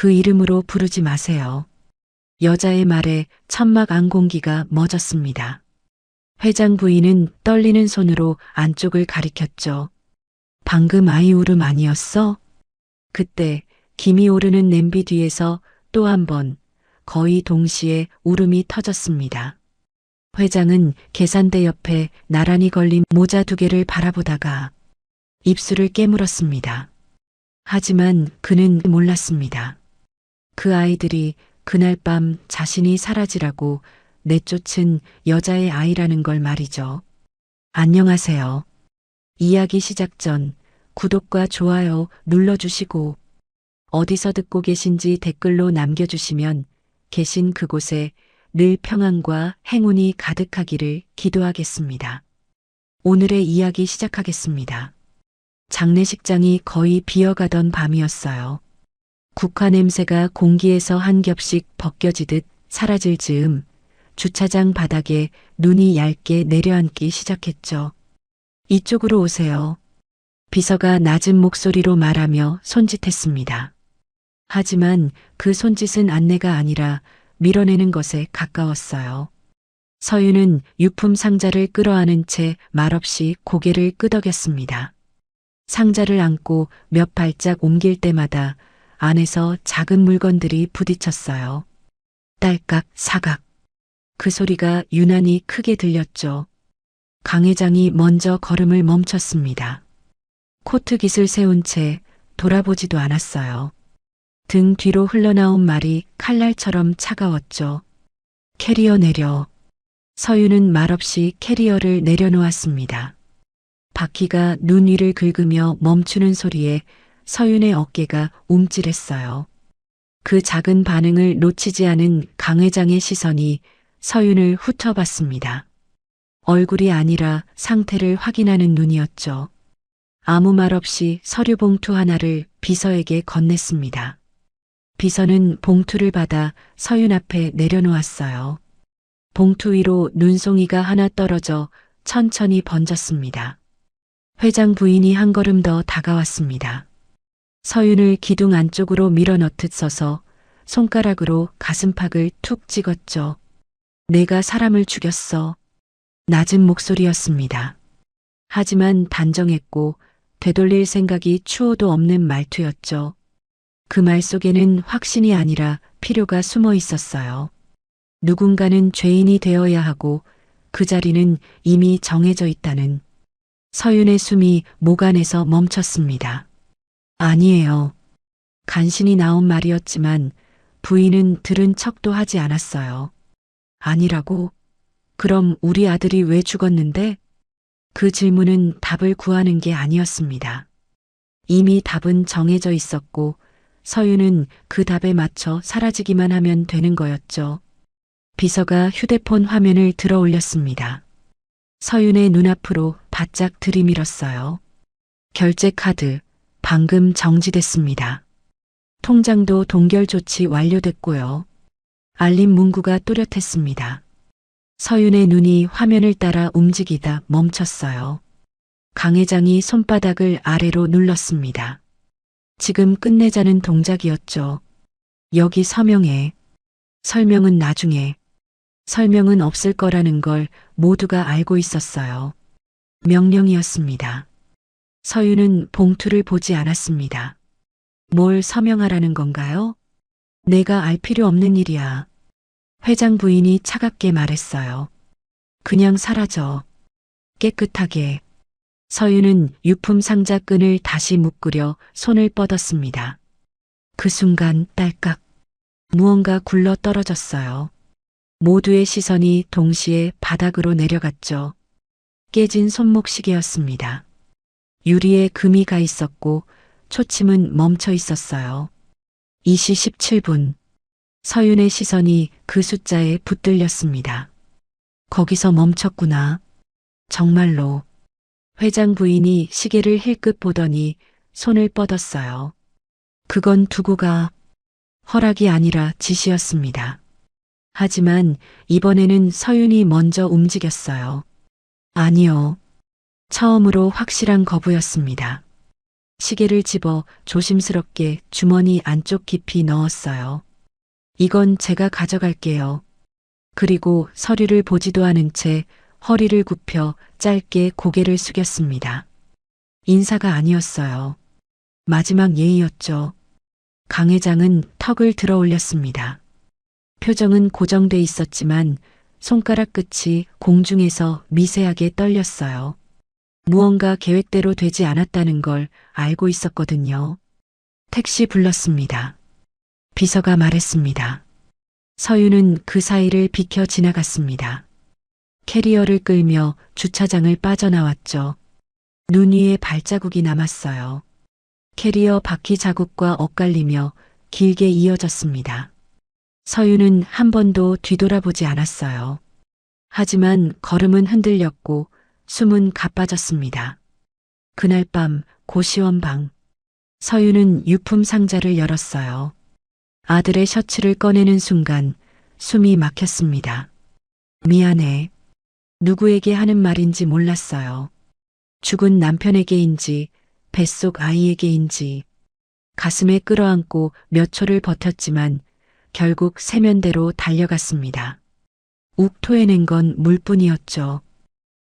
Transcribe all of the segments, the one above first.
그 이름으로 부르지 마세요. 여자의 말에 천막 안공기가 멎었습니다. 회장 부인은 떨리는 손으로 안쪽을 가리켰죠. 방금 아이 울음 아니었어? 그때 김이 오르는 냄비 뒤에서 또 한 번 거의 동시에 울음이 터졌습니다. 회장은 계산대 옆에 나란히 걸린 모자 2개를 바라보다가 입술을 깨물었습니다. 하지만 그는 몰랐습니다. 그 아이들이 그날 밤 자신이 사라지라고 내쫓은 여자의 아이라는 걸 말이죠. 안녕하세요. 이야기 시작 전 구독과 좋아요 눌러주시고 어디서 듣고 계신지 댓글로 남겨주시면 계신 그곳에 늘 평안과 행운이 가득하기를 기도하겠습니다. 오늘의 이야기 시작하겠습니다. 장례식장이 거의 비어가던 밤이었어요. 국화 냄새가 공기에서 한 겹씩 벗겨지듯 사라질 즈음 주차장 바닥에 눈이 얇게 내려앉기 시작했죠. 이쪽으로 오세요. 비서가 낮은 목소리로 말하며 손짓했습니다. 하지만 그 손짓은 안내가 아니라 밀어내는 것에 가까웠어요. 서윤은 유품 상자를 끌어안은 채 말없이 고개를 끄덕였습니다. 상자를 안고 몇 발짝 옮길 때마다 안에서 작은 물건들이 부딪혔어요. 딸깍 사각. 그 소리가 유난히 크게 들렸죠. 강 회장이 먼저 걸음을 멈췄습니다. 코트 깃을 세운 채 돌아보지도 않았어요. 등 뒤로 흘러나온 말이 칼날처럼 차가웠죠. 캐리어 내려. 서윤은 말없이 캐리어를 내려놓았습니다. 바퀴가 눈 위를 긁으며 멈추는 소리에 서윤의 어깨가 움찔했어요. 그 작은 반응을 놓치지 않은 강 회장의 시선이 서윤을 훑어봤습니다. 얼굴이 아니라 상태를 확인하는 눈이었죠. 아무 말 없이 서류 봉투 하나를 비서에게 건넸습니다. 비서는 봉투를 받아 서윤 앞에 내려놓았어요. 봉투 위로 눈송이가 하나 떨어져 천천히 번졌습니다. 회장 부인이 한 걸음 더 다가왔습니다. 서윤을 기둥 안쪽으로 밀어넣듯 서서 손가락으로 가슴팍을 툭 찍었죠. 내가 사람을 죽였어. 낮은 목소리였습니다. 하지만 단정했고 되돌릴 생각이 추호도 없는 말투였죠. 그 말 속에는 확신이 아니라 필요가 숨어 있었어요. 누군가는 죄인이 되어야 하고 그 자리는 이미 정해져 있다는. 서윤의 숨이 목 안에서 멈췄습니다. 아니에요. 간신히 나온 말이었지만 부인은 들은 척도 하지 않았어요. 아니라고? 그럼 우리 아들이 왜 죽었는데? 그 질문은 답을 구하는 게 아니었습니다. 이미 답은 정해져 있었고 서윤은 그 답에 맞춰 사라지기만 하면 되는 거였죠. 비서가 휴대폰 화면을 들어 올렸습니다. 서윤의 눈앞으로 바짝 들이밀었어요. 결제 카드 방금 정지됐습니다. 통장도 동결 조치 완료됐고요. 알림 문구가 또렷했습니다. 서윤의 눈이 화면을 따라 움직이다 멈췄어요. 강 회장이 손바닥을 아래로 눌렀습니다. 지금 끝내자는 동작이었죠. 여기 서명해. 설명은 나중에. 설명은 없을 거라는 걸 모두가 알고 있었어요. 명령이었습니다. 서윤은 봉투를 보지 않았습니다. 뭘 서명하라는 건가요? 내가 알 필요 없는 일이야. 회장 부인이 차갑게 말했어요. 그냥 사라져. 깨끗하게. 서윤은 유품 상자 끈을 다시 묶으려 손을 뻗었습니다. 그 순간 딸깍. 무언가 굴러 떨어졌어요. 모두의 시선이 동시에 바닥으로 내려갔죠. 깨진 손목시계였습니다. 유리에 금이 가 있었고 초침은 멈춰 있었어요. 2시 17분. 서윤의 시선이 그 숫자에 붙들렸습니다. 거기서 멈췄구나. 정말로. 회장 부인이 시계를 힐끗 보더니 손을 뻗었어요. 그건 두고 가. 허락이 아니라 지시였습니다. 하지만 이번에는 서윤이 먼저 움직였어요. 아니요. 처음으로 확실한 거부였습니다. 시계를 집어 조심스럽게 주머니 안쪽 깊이 넣었어요. 이건 제가 가져갈게요. 그리고 서류를 보지도 않은 채 허리를 굽혀 짧게 고개를 숙였습니다. 인사가 아니었어요. 마지막 예의였죠. 강 회장은 턱을 들어 올렸습니다. 표정은 고정돼 있었지만 손가락 끝이 공중에서 미세하게 떨렸어요. 무언가 계획대로 되지 않았다는 걸 알고 있었거든요. 택시 불렀습니다. 비서가 말했습니다. 서윤은 그 사이를 비켜 지나갔습니다. 캐리어를 끌며 주차장을 빠져나왔죠. 눈 위에 발자국이 남았어요. 캐리어 바퀴 자국과 엇갈리며 길게 이어졌습니다. 서윤은 한 번도 뒤돌아보지 않았어요. 하지만 걸음은 흔들렸고 숨은 가빠졌습니다. 그날 밤 고시원 방. 서윤은 유품 상자를 열었어요. 아들의 셔츠를 꺼내는 순간 숨이 막혔습니다. 미안해. 누구에게 하는 말인지 몰랐어요. 죽은 남편에게인지 뱃속 아이에게인지 가슴에 끌어안고 몇 초를 버텼지만 결국 세면대로 달려갔습니다. 욱 토해낸 건 물뿐이었죠.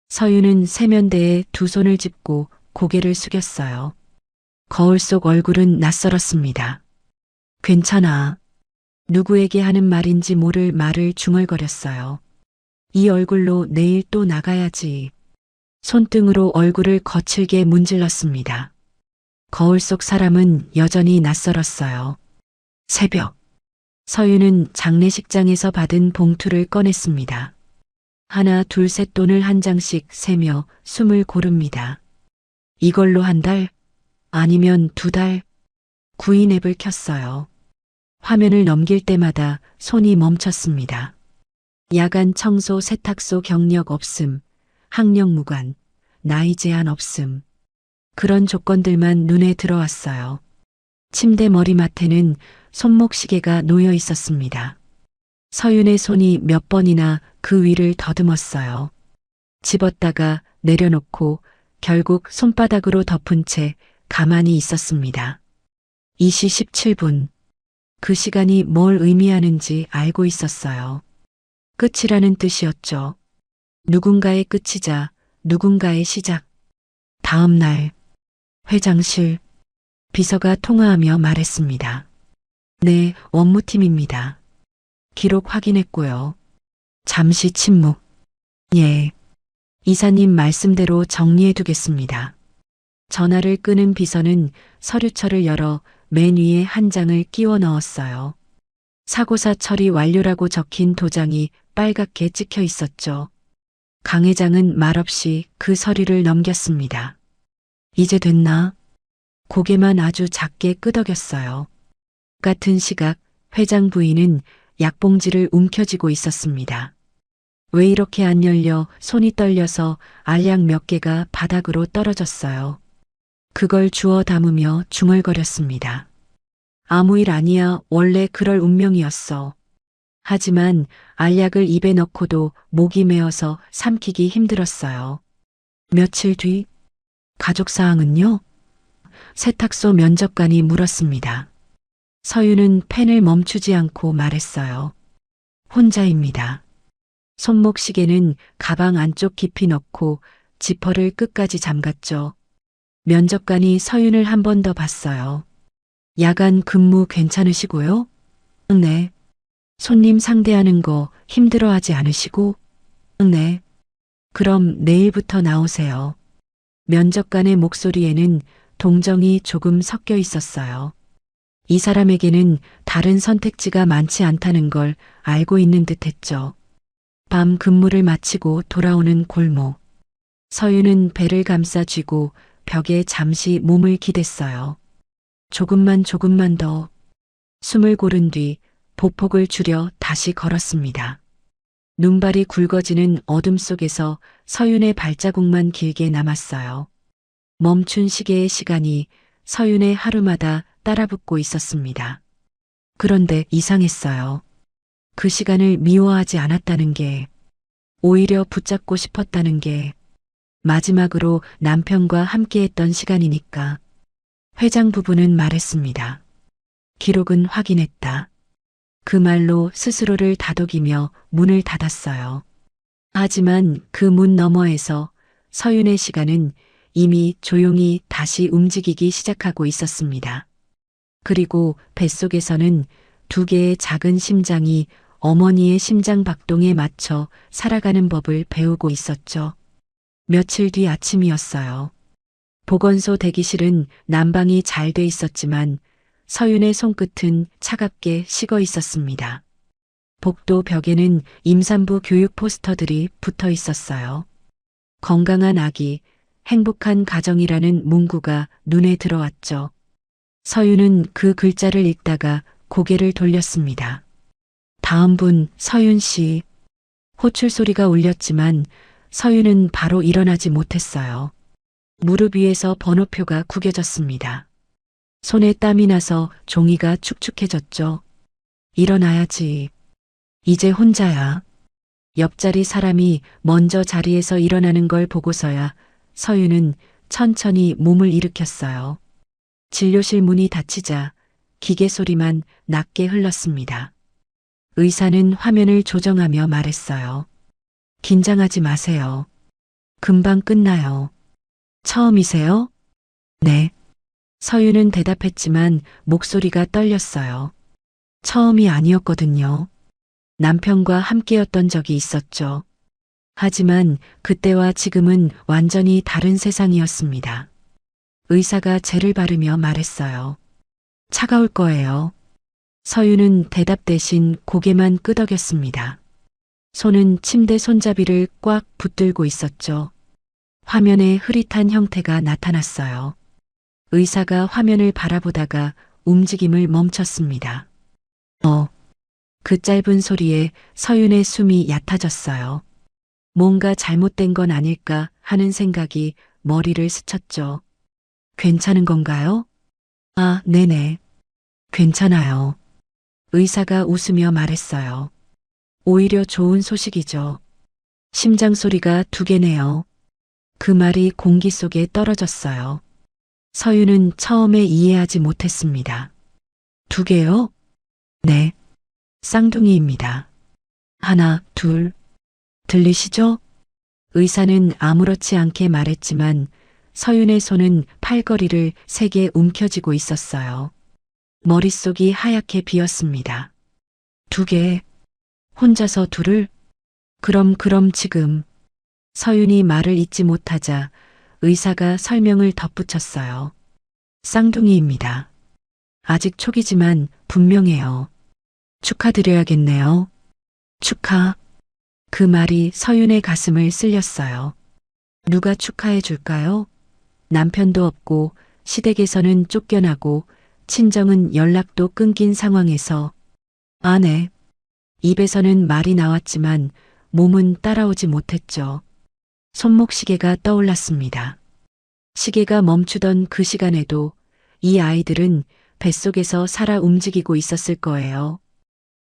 서윤은 세면대에 두 손을 짚고 고개를 숙였어요. 거울 속 얼굴은 낯설었습니다. 괜찮아. 누구에게 하는 말인지 모를 말을 중얼거렸어요. 이 얼굴로 내일 또 나가야지. 손등으로 얼굴을 거칠게 문질렀습니다. 거울 속 사람은 여전히 낯설었어요. 새벽. 서윤은 장례식장에서 받은 봉투를 꺼냈습니다. 하나, 둘, 셋 돈을 한 장씩 세며 숨을 고릅니다. 이걸로 한 달? 아니면 두 달? 구인 앱을 켰어요. 화면을 넘길 때마다 손이 멈췄습니다. 야간 청소 세탁소 경력 없음, 학력 무관, 나이 제한 없음. 그런 조건들만 눈에 들어왔어요. 침대 머리맡에는 손목시계가 놓여 있었습니다. 서윤의 손이 몇 번이나 그 위를 더듬었어요. 집었다가 내려놓고 결국 손바닥으로 덮은 채 가만히 있었습니다. 2시 17분. 그 시간이 뭘 의미하는지 알고 있었어요. 끝이라는 뜻이었죠. 누군가의 끝이자 누군가의 시작. 다음 날 회장실 비서가 통화하며 말했습니다. 네, 원무팀입니다. 기록 확인했고요. 잠시 침묵. 예. 이사님 말씀대로 정리해 두겠습니다. 전화를 끄는 비서는 서류철을 열어 맨 위에 한 장을 끼워 넣었어요. 사고사 처리 완료라고 적힌 도장이 빨갛게 찍혀 있었죠. 강 회장은 말없이 그 서류를 넘겼습니다. 이제 됐나? 고개만 아주 작게 끄덕였어요. 같은 시각 회장 부인은 약봉지를 움켜쥐고 있었습니다. 왜 이렇게 안 열려 손이 떨려서 알약 몇 개가 바닥으로 떨어졌어요. 그걸 주워 담으며 중얼거렸습니다. 아무 일 아니야. 원래 그럴 운명이었어. 하지만 알약을 입에 넣고도 목이 메어서 삼키기 힘들었어요. 며칠 뒤 가족 사항은요? 세탁소 면접관이 물었습니다. 서윤은 펜을 멈추지 않고 말했어요. 혼자입니다. 손목시계는 가방 안쪽 깊이 넣고 지퍼를 끝까지 잠갔죠. 면접관이 서윤을 한 번 더 봤어요. 야간 근무 괜찮으시고요? 네. 손님 상대하는 거 힘들어하지 않으시고? 네. 그럼 내일부터 나오세요. 면접관의 목소리에는 동정이 조금 섞여 있었어요. 이 사람에게는 다른 선택지가 많지 않다는 걸 알고 있는 듯 했죠. 밤 근무를 마치고 돌아오는 골목. 서윤은 배를 감싸 쥐고 벽에 잠시 몸을 기댔어요. 조금만 더. 숨을 고른 뒤 보폭을 줄여 다시 걸었습니다. 눈발이 굵어지는 어둠 속에서 서윤의 발자국만 길게 남았어요. 멈춘 시계의 시간이 서윤의 하루마다 따라붙고 있었습니다. 그런데 이상했어요. 그 시간을 미워하지 않았다는 게, 오히려 붙잡고 싶었다는 게, 마지막으로 남편과 함께했던 시간이니까. 회장 부부는 말했습니다. 기록은 확인했다. 그 말로 스스로를 다독이며 문을 닫았어요. 하지만 그 문 너머에서 서윤의 시간은 이미 조용히 다시 움직이기 시작하고 있었습니다. 그리고 뱃속에서는 두 개의 작은 심장이 어머니의 심장 박동에 맞춰 살아가는 법을 배우고 있었죠. 며칠 뒤 아침이었어요. 보건소 대기실은 난방이 잘 돼 있었지만 서윤의 손끝은 차갑게 식어 있었습니다. 복도 벽에는 임산부 교육 포스터들이 붙어 있었어요. 건강한 아기, 행복한 가정이라는 문구가 눈에 들어왔죠. 서윤은 그 글자를 읽다가 고개를 돌렸습니다. 다음 분 서윤 씨. 호출 소리가 울렸지만 서윤은 바로 일어나지 못했어요. 무릎 위에서 번호표가 구겨졌습니다. 손에 땀이 나서 종이가 축축해졌죠. 일어나야지. 이제 혼자야. 옆자리 사람이 먼저 자리에서 일어나는 걸 보고서야 서윤은 천천히 몸을 일으켰어요. 진료실 문이 닫히자 기계 소리만 낮게 흘렀습니다. 의사는 화면을 조정하며 말했어요. 긴장하지 마세요. 금방 끝나요. 처음이세요? 네. 서윤은 대답했지만 목소리가 떨렸어요. 처음이 아니었거든요. 남편과 함께였던 적이 있었죠. 하지만 그때와 지금은 완전히 다른 세상이었습니다. 의사가 젤을 바르며 말했어요. 차가울 거예요. 서윤은 대답 대신 고개만 끄덕였습니다. 손은 침대 손잡이를 꽉 붙들고 있었죠. 화면에 흐릿한 형태가 나타났어요. 의사가 화면을 바라보다가 움직임을 멈췄습니다. 그 짧은 소리에 서윤의 숨이 얕아졌어요. 뭔가 잘못된 건 아닐까 하는 생각이 머리를 스쳤죠. 괜찮은 건가요? 아, 네네. 괜찮아요. 의사가 웃으며 말했어요. 오히려 좋은 소식이죠. 심장 소리가 2개네요. 그 말이 공기 속에 떨어졌어요. 서윤은 처음에 이해하지 못했습니다. 2개요? 네. 쌍둥이입니다. 하나, 둘. 들리시죠? 의사는 아무렇지 않게 말했지만 서윤의 손은 팔걸이를 3개 움켜쥐고 있었어요. 머릿속이 하얗게 비었습니다. 2개. 혼자서 2을? 그럼 지금. 서윤이 말을 잇지 못하자 의사가 설명을 덧붙였어요. 쌍둥이입니다. 아직 초기지만 분명해요. 축하드려야겠네요. 축하. 그 말이 서윤의 가슴을 쓸렸어요. 누가 축하해 줄까요? 남편도 없고 시댁에서는 쫓겨나고 친정은 연락도 끊긴 상황에서 아내. 입에서는 말이 나왔지만 몸은 따라오지 못했죠. 손목 시계가 떠올랐습니다. 시계가 멈추던 그 시간에도 이 아이들은 뱃속에서 살아 움직이고 있었을 거예요.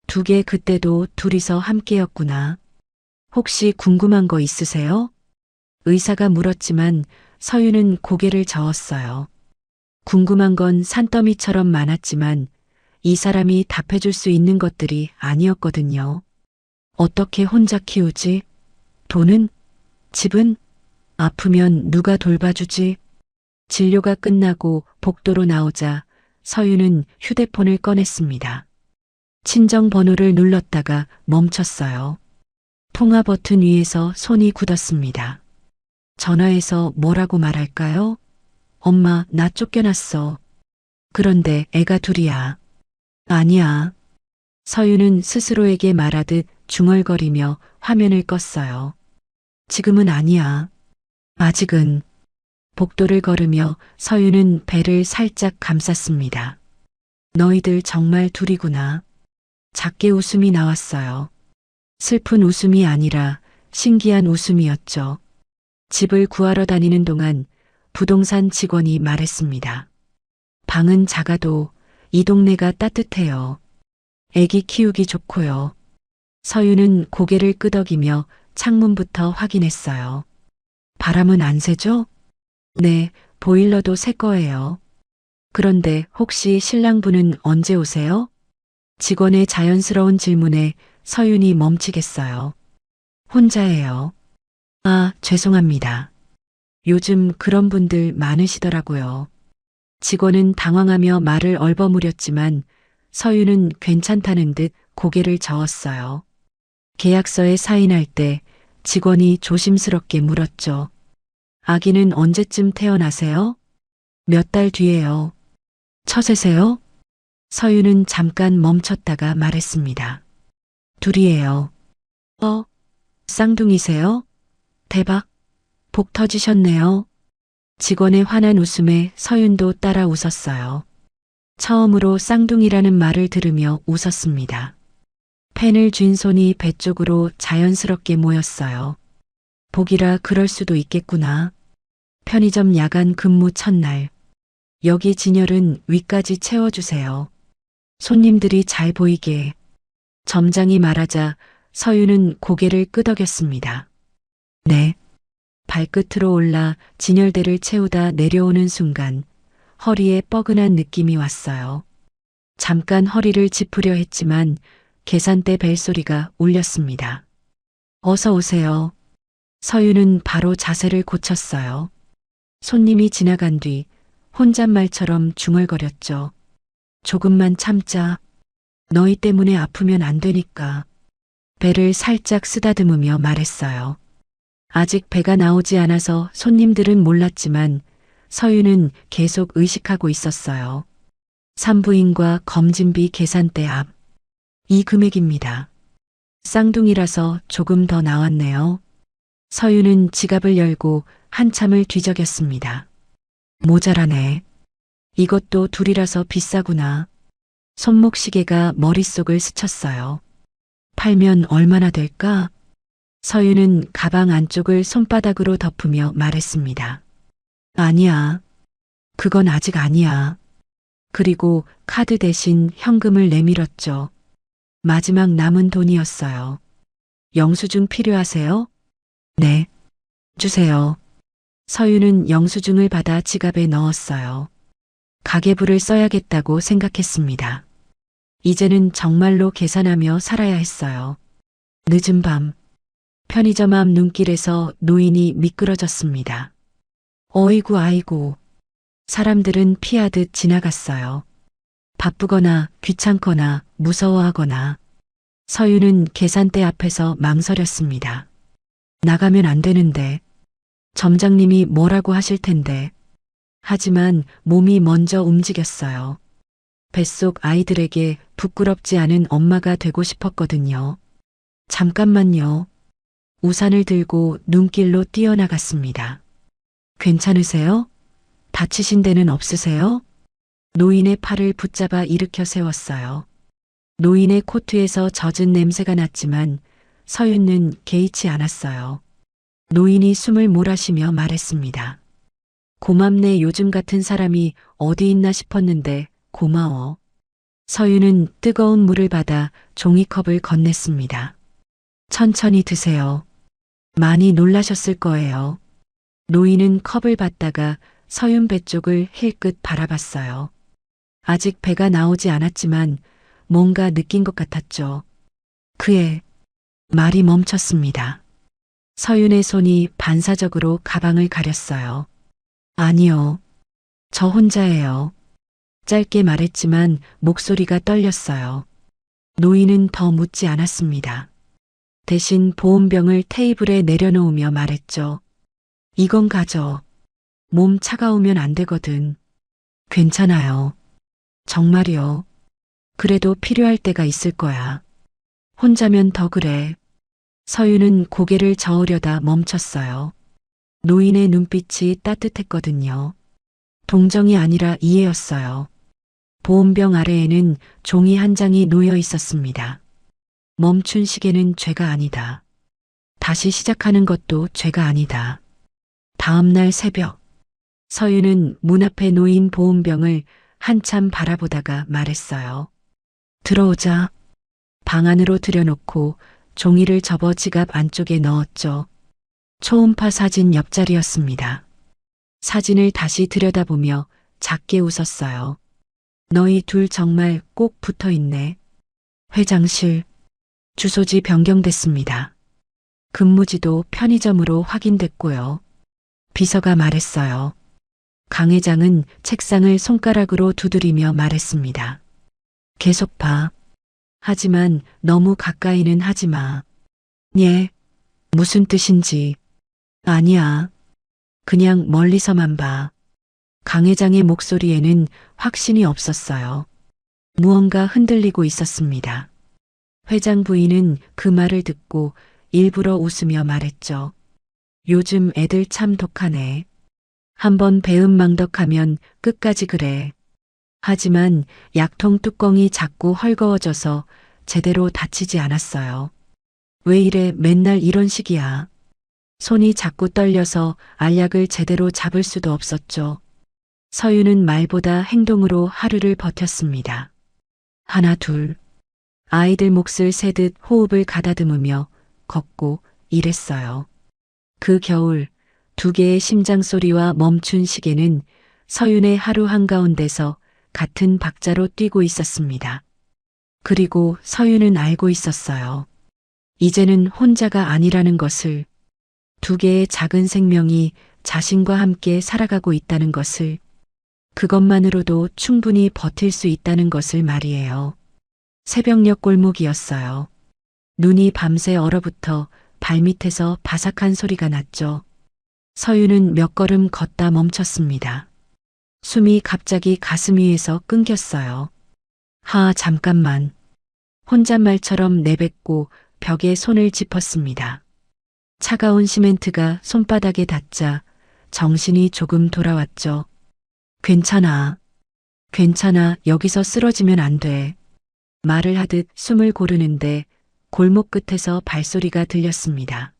2개 그때도 둘이서 함께였구나. 혹시 궁금한 거 있으세요? 의사가 물었지만 서윤은 고개를 저었어요. 궁금한 건 산더미처럼 많았지만 이 사람이 답해줄 수 있는 것들이 아니었거든요. 어떻게 혼자 키우지? 돈은? 집은? 아프면 누가 돌봐주지? 진료가 끝나고 복도로 나오자 서윤은 휴대폰을 꺼냈습니다. 친정 번호를 눌렀다가 멈췄어요. 통화 버튼 위에서 손이 굳었습니다. 전화해서 뭐라고 말할까요? 엄마, 나 쫓겨났어. 그런데 애가 2이야. 아니야. 서윤은 스스로에게 말하듯 중얼거리며 화면을 껐어요. 지금은 아니야. 아직은. 복도를 걸으며 서윤은 배를 살짝 감쌌습니다. 너희들 정말 2이구나. 작게 웃음이 나왔어요. 슬픈 웃음이 아니라 신기한 웃음이었죠. 집을 구하러 다니는 동안 부동산 직원이 말했습니다. 방은 작아도 이 동네가 따뜻해요. 애기 키우기 좋고요. 서윤은 고개를 끄덕이며 창문부터 확인했어요. 바람은 안 새죠? 네, 보일러도 새 거예요. 그런데 혹시 신랑분은 언제 오세요? 직원의 자연스러운 질문에 서윤이 멈추겠어요. 혼자예요. 아, 죄송합니다. 요즘 그런 분들 많으시더라고요. 직원은 당황하며 말을 얼버무렸지만 서윤은 괜찮다는 듯 고개를 저었어요. 계약서에 사인할 때 직원이 조심스럽게 물었죠. 아기는 언제쯤 태어나세요? 몇 달 뒤에요. 처세세요? 서윤은 잠깐 멈췄다가 말했습니다. 둘이에요. 쌍둥이세요? 대박. 복 터지셨네요. 직원의 환한 웃음에 서윤도 따라 웃었어요. 처음으로 쌍둥이라는 말을 들으며 웃었습니다. 펜을 쥔 손이 배 쪽으로 자연스럽게 모였어요. 복이라 그럴 수도 있겠구나. 편의점 야간 근무 첫날. 여기 진열은 위까지 채워주세요. 손님들이 잘 보이게. 점장이 말하자 서윤은 고개를 끄덕였습니다. 네. 발끝으로 올라 진열대를 채우다 내려오는 순간 허리에 뻐근한 느낌이 왔어요. 잠깐 허리를 짚으려 했지만 계산대 벨소리가 울렸습니다. 어서 오세요. 서윤은 바로 자세를 고쳤어요. 손님이 지나간 뒤 혼잣말처럼 중얼거렸죠. 조금만 참자. 너희 때문에 아프면 안 되니까. 배를 살짝 쓰다듬으며 말했어요. 아직 배가 나오지 않아서 손님들은 몰랐지만 서윤은 계속 의식하고 있었어요. 산부인과 검진비 계산대 앞. 이 금액입니다. 쌍둥이라서 조금 더 나왔네요. 서윤은 지갑을 열고 한참을 뒤적였습니다. 모자라네. 이것도 둘이라서 비싸구나. 손목시계가 머릿속을 스쳤어요. 팔면 얼마나 될까? 서윤은 가방 안쪽을 손바닥으로 덮으며 말했습니다. 아니야. 그건 아직 아니야. 그리고 카드 대신 현금을 내밀었죠. 마지막 남은 돈이었어요. 영수증 필요하세요? 네. 주세요. 서윤은 영수증을 받아 지갑에 넣었어요. 가계부를 써야겠다고 생각했습니다. 이제는 정말로 계산하며 살아야 했어요. 늦은 밤, 편의점 앞 눈길에서 노인이 미끄러졌습니다. 어이구 아이고. 사람들은 피하듯 지나갔어요. 바쁘거나 귀찮거나 무서워하거나. 서윤은 계산대 앞에서 망설였습니다. 나가면 안 되는데. 점장님이 뭐라고 하실 텐데. 하지만 몸이 먼저 움직였어요. 뱃속 아이들에게 부끄럽지 않은 엄마가 되고 싶었거든요. 잠깐만요. 우산을 들고 눈길로 뛰어나갔습니다. 괜찮으세요? 다치신 데는 없으세요? 노인의 팔을 붙잡아 일으켜 세웠어요. 노인의 코트에서 젖은 냄새가 났지만 서윤은 개의치 않았어요. 노인이 숨을 몰아쉬며 말했습니다. 고맙네. 요즘 같은 사람이 어디 있나 싶었는데 고마워. 서윤은 뜨거운 물을 받아 종이컵을 건넸습니다. 천천히 드세요. 많이 놀라셨을 거예요. 노인은 컵을 받다가 서윤 배 쪽을 힐끗 바라봤어요. 아직 배가 나오지 않았지만 뭔가 느낀 것 같았죠. 그의 말이 멈췄습니다. 서윤의 손이 반사적으로 가방을 가렸어요. 아니요. 저 혼자예요. 짧게 말했지만 목소리가 떨렸어요. 노인은 더 묻지 않았습니다. 대신 보온병을 테이블에 내려놓으며 말했죠. 이건 가져. 몸 차가우면 안 되거든. 괜찮아요. 정말이요. 그래도 필요할 때가 있을 거야. 혼자면 더 그래. 서윤은 고개를 저으려다 멈췄어요. 노인의 눈빛이 따뜻했거든요. 동정이 아니라 이해였어요. 보온병 아래에는 종이 한 장이 놓여 있었습니다. 멈춘 시계는 죄가 아니다. 다시 시작하는 것도 죄가 아니다. 다음 날 새벽, 서윤은 문 앞에 놓인 보온병을 한참 바라보다가 말했어요. 들어오자. 방 안으로 들여놓고 종이를 접어 지갑 안쪽에 넣었죠. 초음파 사진 옆자리였습니다. 사진을 다시 들여다보며 작게 웃었어요. 너희 둘 정말 꼭 붙어 있네. 회장실. 주소지 변경됐습니다. 근무지도 편의점으로 확인됐고요. 비서가 말했어요. 강 회장은 책상을 손가락으로 두드리며 말했습니다. 계속 봐. 하지만 너무 가까이는 하지 마. 예. 무슨 뜻인지. 아니야. 그냥 멀리서만 봐. 강 회장의 목소리에는 확신이 없었어요. 무언가 흔들리고 있었습니다. 회장 부인은 그 말을 듣고 일부러 웃으며 말했죠. 요즘 애들 참 독하네. 한번 배은망덕하면 끝까지 그래. 하지만 약통 뚜껑이 자꾸 헐거워져서 제대로 닫히지 않았어요. 왜 이래 맨날 이런 식이야. 손이 자꾸 떨려서 알약을 제대로 잡을 수도 없었죠. 서유는 말보다 행동으로 하루를 버텼습니다. 하나 둘. 아이들 몫을 세듯 호흡을 가다듬으며 걷고 일했어요. 그 겨울 2개의 심장 소리와 멈춘 시계는 서윤의 하루 한가운데서 같은 박자로 뛰고 있었습니다. 그리고 서윤은 알고 있었어요. 이제는 혼자가 아니라는 것을, 2개의 작은 생명이 자신과 함께 살아가고 있다는 것을, 그것만으로도 충분히 버틸 수 있다는 것을 말이에요. 새벽녘 골목이었어요. 눈이 밤새 얼어붙어 발밑에서 바삭한 소리가 났죠. 서유는 몇 걸음 걷다 멈췄습니다. 숨이 갑자기 가슴 위에서 끊겼어요. 잠깐만. 혼잣말처럼 내뱉고 벽에 손을 짚었습니다. 차가운 시멘트가 손바닥에 닿자 정신이 조금 돌아왔죠. 괜찮아. 괜찮아. 여기서 쓰러지면 안 돼. 말을 하듯 숨을 고르는데 골목 끝에서 발소리가 들렸습니다.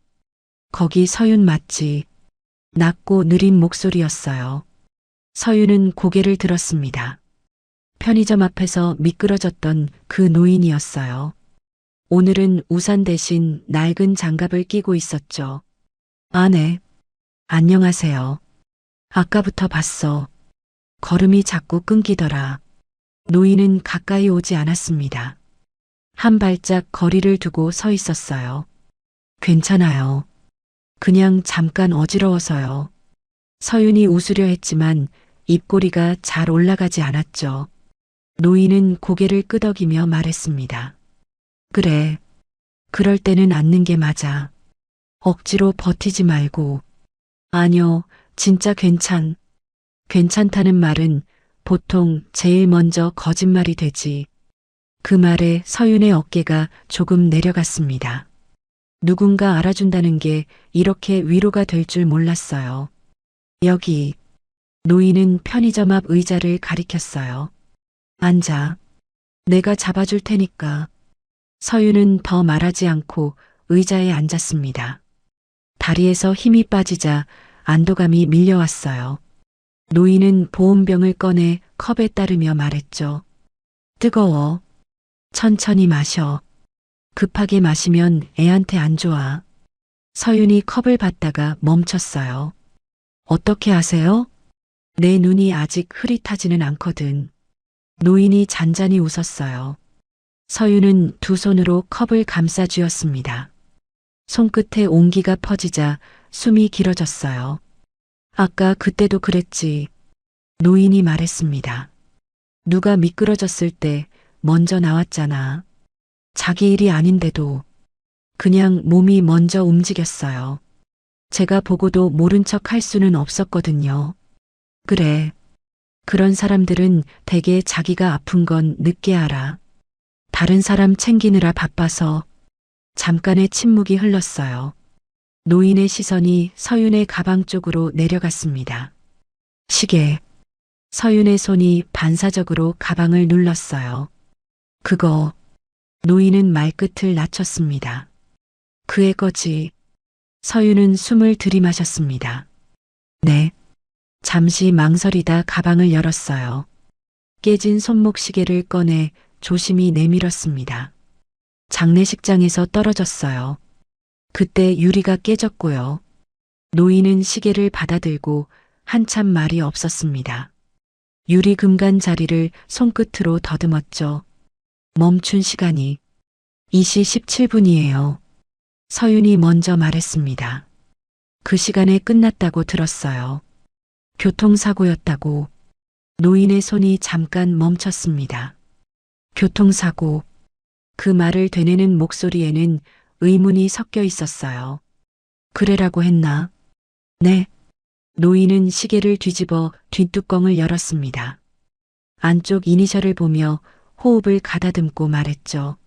거기 서윤 맞지? 낮고 느린 목소리였어요. 서윤은 고개를 들었습니다. 편의점 앞에서 미끄러졌던 그 노인이었어요. 오늘은 우산 대신 낡은 장갑을 끼고 있었죠. 네. 안녕하세요. 아까부터 봤어. 걸음이 자꾸 끊기더라. 노인은 가까이 오지 않았습니다. 한 발짝 거리를 두고 서 있었어요. 괜찮아요. 그냥 잠깐 어지러워서요. 서윤이 웃으려 했지만 입꼬리가 잘 올라가지 않았죠. 노인은 고개를 끄덕이며 말했습니다. 그래. 그럴 때는 앉는 게 맞아. 억지로 버티지 말고. 아니요, 진짜 괜찮다는 말은 보통 제일 먼저 거짓말이 되지. 그 말에 서윤의 어깨가 조금 내려갔습니다. 누군가 알아준다는 게 이렇게 위로가 될 줄 몰랐어요. 여기. 노인은 편의점 앞 의자를 가리켰어요. 앉아. 내가 잡아줄 테니까. 서윤은 더 말하지 않고 의자에 앉았습니다. 다리에서 힘이 빠지자 안도감이 밀려왔어요. 노인은 보온병을 꺼내 컵에 따르며 말했죠. 뜨거워. 천천히 마셔. 급하게 마시면 애한테 안 좋아. 서윤이 컵을 받다가 멈췄어요. 어떻게 아세요? 내 눈이 아직 흐릿하지는 않거든. 노인이 잔잔히 웃었어요. 서윤은 두 손으로 컵을 감싸 쥐었습니다. 손끝에 온기가 퍼지자 숨이 길어졌어요. 아까 그때도 그랬지. 노인이 말했습니다. 누가 미끄러졌을 때 먼저 나왔잖아. 자기 일이 아닌데도 그냥 몸이 먼저 움직였어요. 제가 보고도 모른 척 할 수는 없었거든요. 그래. 그런 사람들은 대개 자기가 아픈 건 늦게 알아. 다른 사람 챙기느라 바빠서. 잠깐의 침묵이 흘렀어요. 노인의 시선이 서윤의 가방 쪽으로 내려갔습니다. 시계. 서윤의 손이 반사적으로 가방을 눌렀어요. 그거. 노인은 말끝을 낮췄습니다. 그의 거지. 서윤은 숨을 들이마셨습니다. 네. 잠시 망설이다 가방을 열었어요. 깨진 손목 시계를 꺼내 조심히 내밀었습니다. 장례식장에서 떨어졌어요. 그때 유리가 깨졌고요. 노인은 시계를 받아들고 한참 말이 없었습니다. 유리 금간 자리를 손끝으로 더듬었죠. 멈춘 시간이 2시 17분이에요. 서윤이 먼저 말했습니다. 그 시간에 끝났다고 들었어요. 교통사고였다고. 노인의 손이 잠깐 멈췄습니다. 교통사고. 그 말을 되뇌는 목소리에는 의문이 섞여 있었어요. 그래라고 했나? 네. 노인은 시계를 뒤집어 뒷뚜껑을 열었습니다. 안쪽 이니셜을 보며 호흡을 가다듬고 말했죠.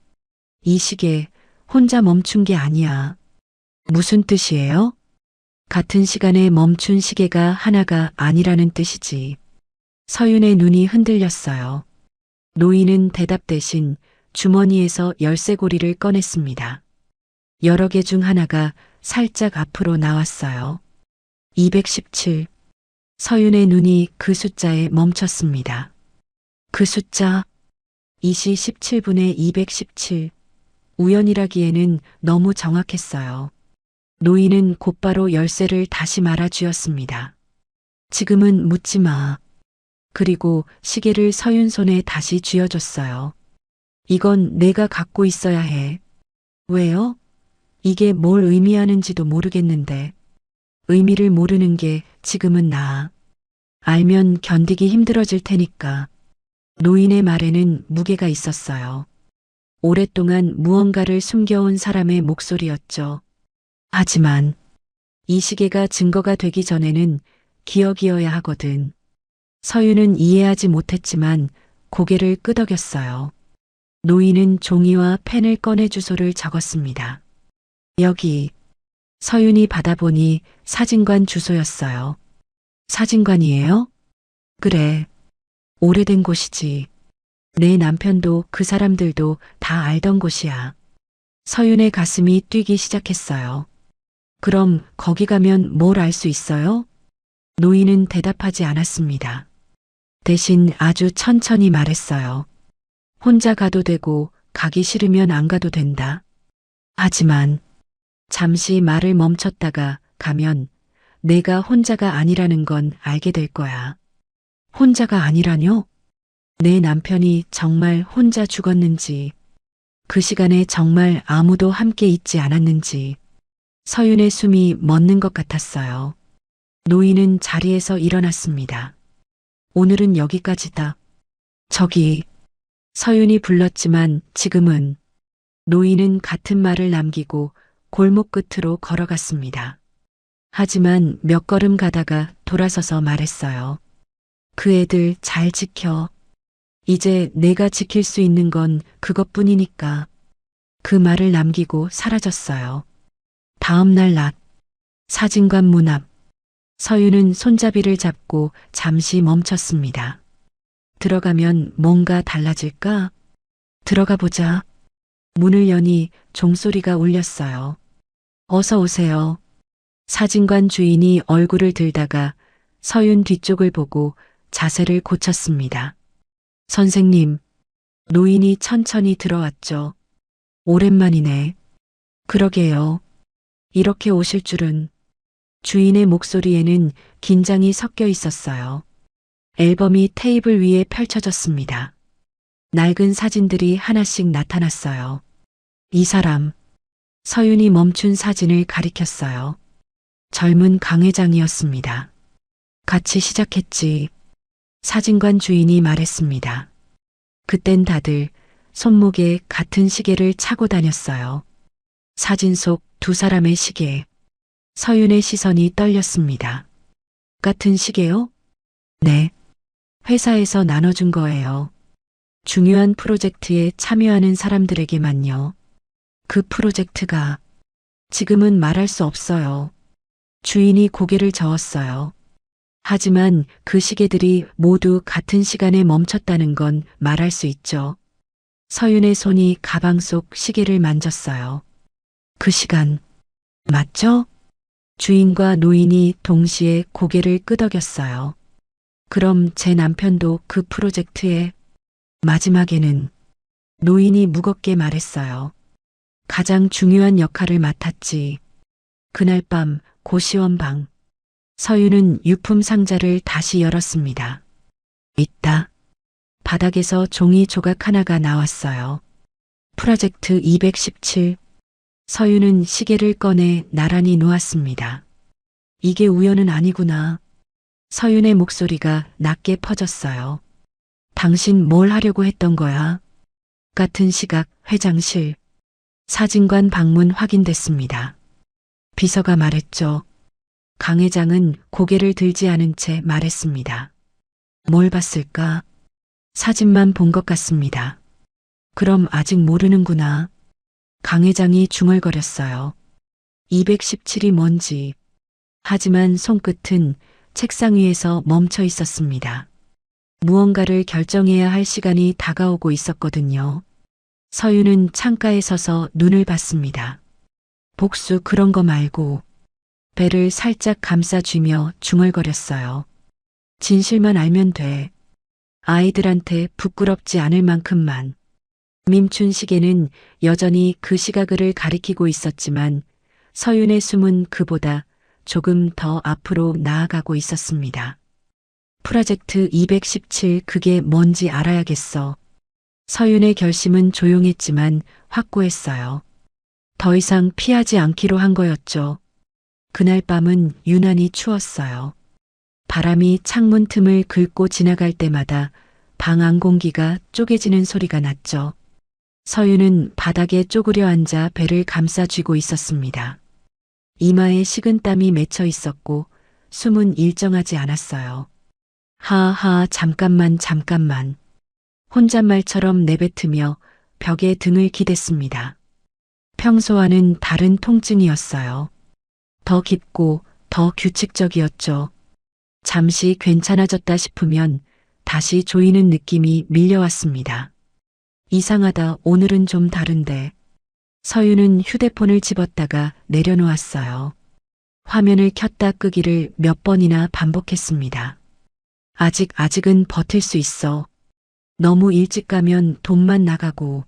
이 시계 혼자 멈춘 게 아니야. 무슨 뜻이에요? 같은 시간에 멈춘 시계가 하나가 아니라는 뜻이지. 서윤의 눈이 흔들렸어요. 노인은 대답 대신 주머니에서 열쇠고리를 꺼냈습니다. 여러 개 중 하나가 살짝 앞으로 나왔어요. 217. 서윤의 눈이 그 숫자에 멈췄습니다. 그 숫자. 2시 17분에 217. 우연이라기에는 너무 정확했어요. 노인은 곧바로 열쇠를 다시 말아쥐었습니다. 지금은 묻지 마. 그리고 시계를 서윤 손에 다시 쥐어줬어요. 이건 내가 갖고 있어야 해. 왜요? 이게 뭘 의미하는지도 모르겠는데. 의미를 모르는 게 지금은 나아. 알면 견디기 힘들어질 테니까. 노인의 말에는 무게가 있었어요. 오랫동안 무언가를 숨겨온 사람의 목소리였죠. 하지만 이 시계가 증거가 되기 전에는 기억이어야 하거든. 서윤은 이해하지 못했지만 고개를 끄덕였어요. 노인은 종이와 펜을 꺼내 주소를 적었습니다. 여기. 서윤이 받아보니 사진관 주소였어요. 사진관이에요? 그래. 오래된 곳이지. 내 남편도 그 사람들도 다 알던 곳이야. 서윤의 가슴이 뛰기 시작했어요. 그럼 거기 가면 뭘 알 수 있어요? 노인은 대답하지 않았습니다. 대신 아주 천천히 말했어요. 혼자 가도 되고 가기 싫으면 안 가도 된다. 하지만 잠시 말을 멈췄다가 가면 내가 혼자가 아니라는 건 알게 될 거야. 혼자가 아니라뇨? 내 남편이 정말 혼자 죽었는지, 그 시간에 정말 아무도 함께 있지 않았는지. 서윤의 숨이 멎는 것 같았어요. 노인은 자리에서 일어났습니다. 오늘은 여기까지다. 저기. 서윤이 불렀지만 지금은. 노인은 같은 말을 남기고 골목 끝으로 걸어갔습니다. 하지만 몇 걸음 가다가 돌아서서 말했어요. 그 애들 잘 지켜. 이제 내가 지킬 수 있는 건 그것뿐이니까. 그 말을 남기고 사라졌어요. 다음 날 낮. 사진관 문 앞. 서윤은 손잡이를 잡고 잠시 멈췄습니다. 들어가면 뭔가 달라질까? 들어가 보자. 문을 여니 종소리가 울렸어요. 어서 오세요. 사진관 주인이 얼굴을 들다가 서윤 뒤쪽을 보고 자세를 고쳤습니다. 선생님, 노인이 천천히 들어왔죠. 오랜만이네. 그러게요. 이렇게 오실 줄은. 주인의 목소리에는 긴장이 섞여 있었어요. 앨범이 테이블 위에 펼쳐졌습니다. 낡은 사진들이 하나씩 나타났어요. 이 사람. 서윤이 멈춘 사진을 가리켰어요. 젊은 강 회장이었습니다. 같이 시작했지. 사진관 주인이 말했습니다. 그땐 다들 손목에 같은 시계를 차고 다녔어요. 사진 속 두 사람의 시계. 서윤의 시선이 떨렸습니다. 같은 시계요? 네. 회사에서 나눠준 거예요. 중요한 프로젝트에 참여하는 사람들에게만요. 그 프로젝트가 지금은 말할 수 없어요. 주인이 고개를 저었어요. 하지만 그 시계들이 모두 같은 시간에 멈췄다는 건 말할 수 있죠. 서윤의 손이 가방 속 시계를 만졌어요. 그 시간, 맞죠? 주인과 노인이 동시에 고개를 끄덕였어요. 그럼 제 남편도 그 프로젝트에. 마지막에는 노인이 무겁게 말했어요. 가장 중요한 역할을 맡았지. 그날 밤 고시원 방. 서윤은 유품 상자를 다시 열었습니다. 있다. 바닥에서 종이 조각 하나가 나왔어요. 프로젝트 217. 서윤은 시계를 꺼내 나란히 놓았습니다. 이게 우연은 아니구나. 서윤의 목소리가 낮게 퍼졌어요. 당신 뭘 하려고 했던 거야? 같은 시각 회장실. 사진관 방문 확인됐습니다. 비서가 말했죠. 강 회장은 고개를 들지 않은 채 말했습니다. 뭘 봤을까? 사진만 본 것 같습니다. 그럼 아직 모르는구나. 강 회장이 중얼거렸어요. 217이 뭔지. 하지만 손끝은 책상 위에서 멈춰 있었습니다. 무언가를 결정해야 할 시간이 다가오고 있었거든요. 서윤은 창가에 서서 눈을 봤습니다. 복수 그런 거 말고. 배를 살짝 감싸쥐며 중얼거렸어요. 진실만 알면 돼. 아이들한테 부끄럽지 않을 만큼만. 멈춘 시계는 여전히 그 시각을 가리키고 있었지만 서윤의 숨은 그보다 조금 더 앞으로 나아가고 있었습니다. 프로젝트 217 그게 뭔지 알아야겠어. 서윤의 결심은 조용했지만 확고했어요. 더 이상 피하지 않기로 한 거였죠. 그날 밤은 유난히 추웠어요. 바람이 창문 틈을 긁고 지나갈 때마다 방 안 공기가 쪼개지는 소리가 났죠. 서윤은 바닥에 쪼그려 앉아 배를 감싸쥐고 있었습니다. 이마에 식은땀이 맺혀 있었고 숨은 일정하지 않았어요. 하하 잠깐만. 혼잣말처럼 내뱉으며 벽에 등을 기댔습니다. 평소와는 다른 통증이었어요. 더 깊고 더 규칙적이었죠. 잠시 괜찮아졌다 싶으면 다시 조이는 느낌이 밀려왔습니다. 이상하다 오늘은 좀 다른데. 서윤은 휴대폰을 집었다가 내려놓았어요. 화면을 켰다 끄기를 몇 번이나 반복했습니다. 아직은 버틸 수 있어. 너무 일찍 가면 돈만 나가고.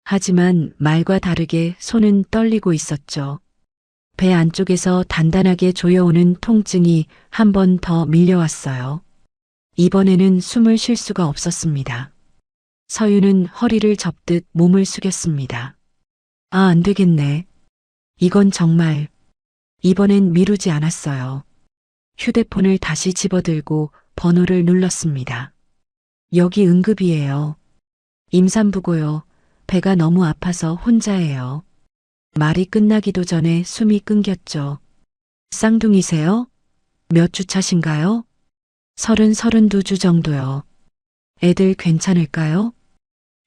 하지만 말과 다르게 손은 떨리고 있었죠. 배 안쪽에서 단단하게 조여오는 통증이 한 번 더 밀려왔어요. 이번에는 숨을 쉴 수가 없었습니다. 서윤은 허리를 접듯 몸을 숙였습니다. 안 되겠네. 이건 정말. 이번엔 미루지 않았어요. 휴대폰을 다시 집어들고 번호를 눌렀습니다. 여기 응급이에요. 임산부고요. 배가 너무 아파서 혼자예요. 말이 끝나기도 전에 숨이 끊겼죠. 쌍둥이세요? 몇 주 차신가요? 32주 정도요. 애들 괜찮을까요?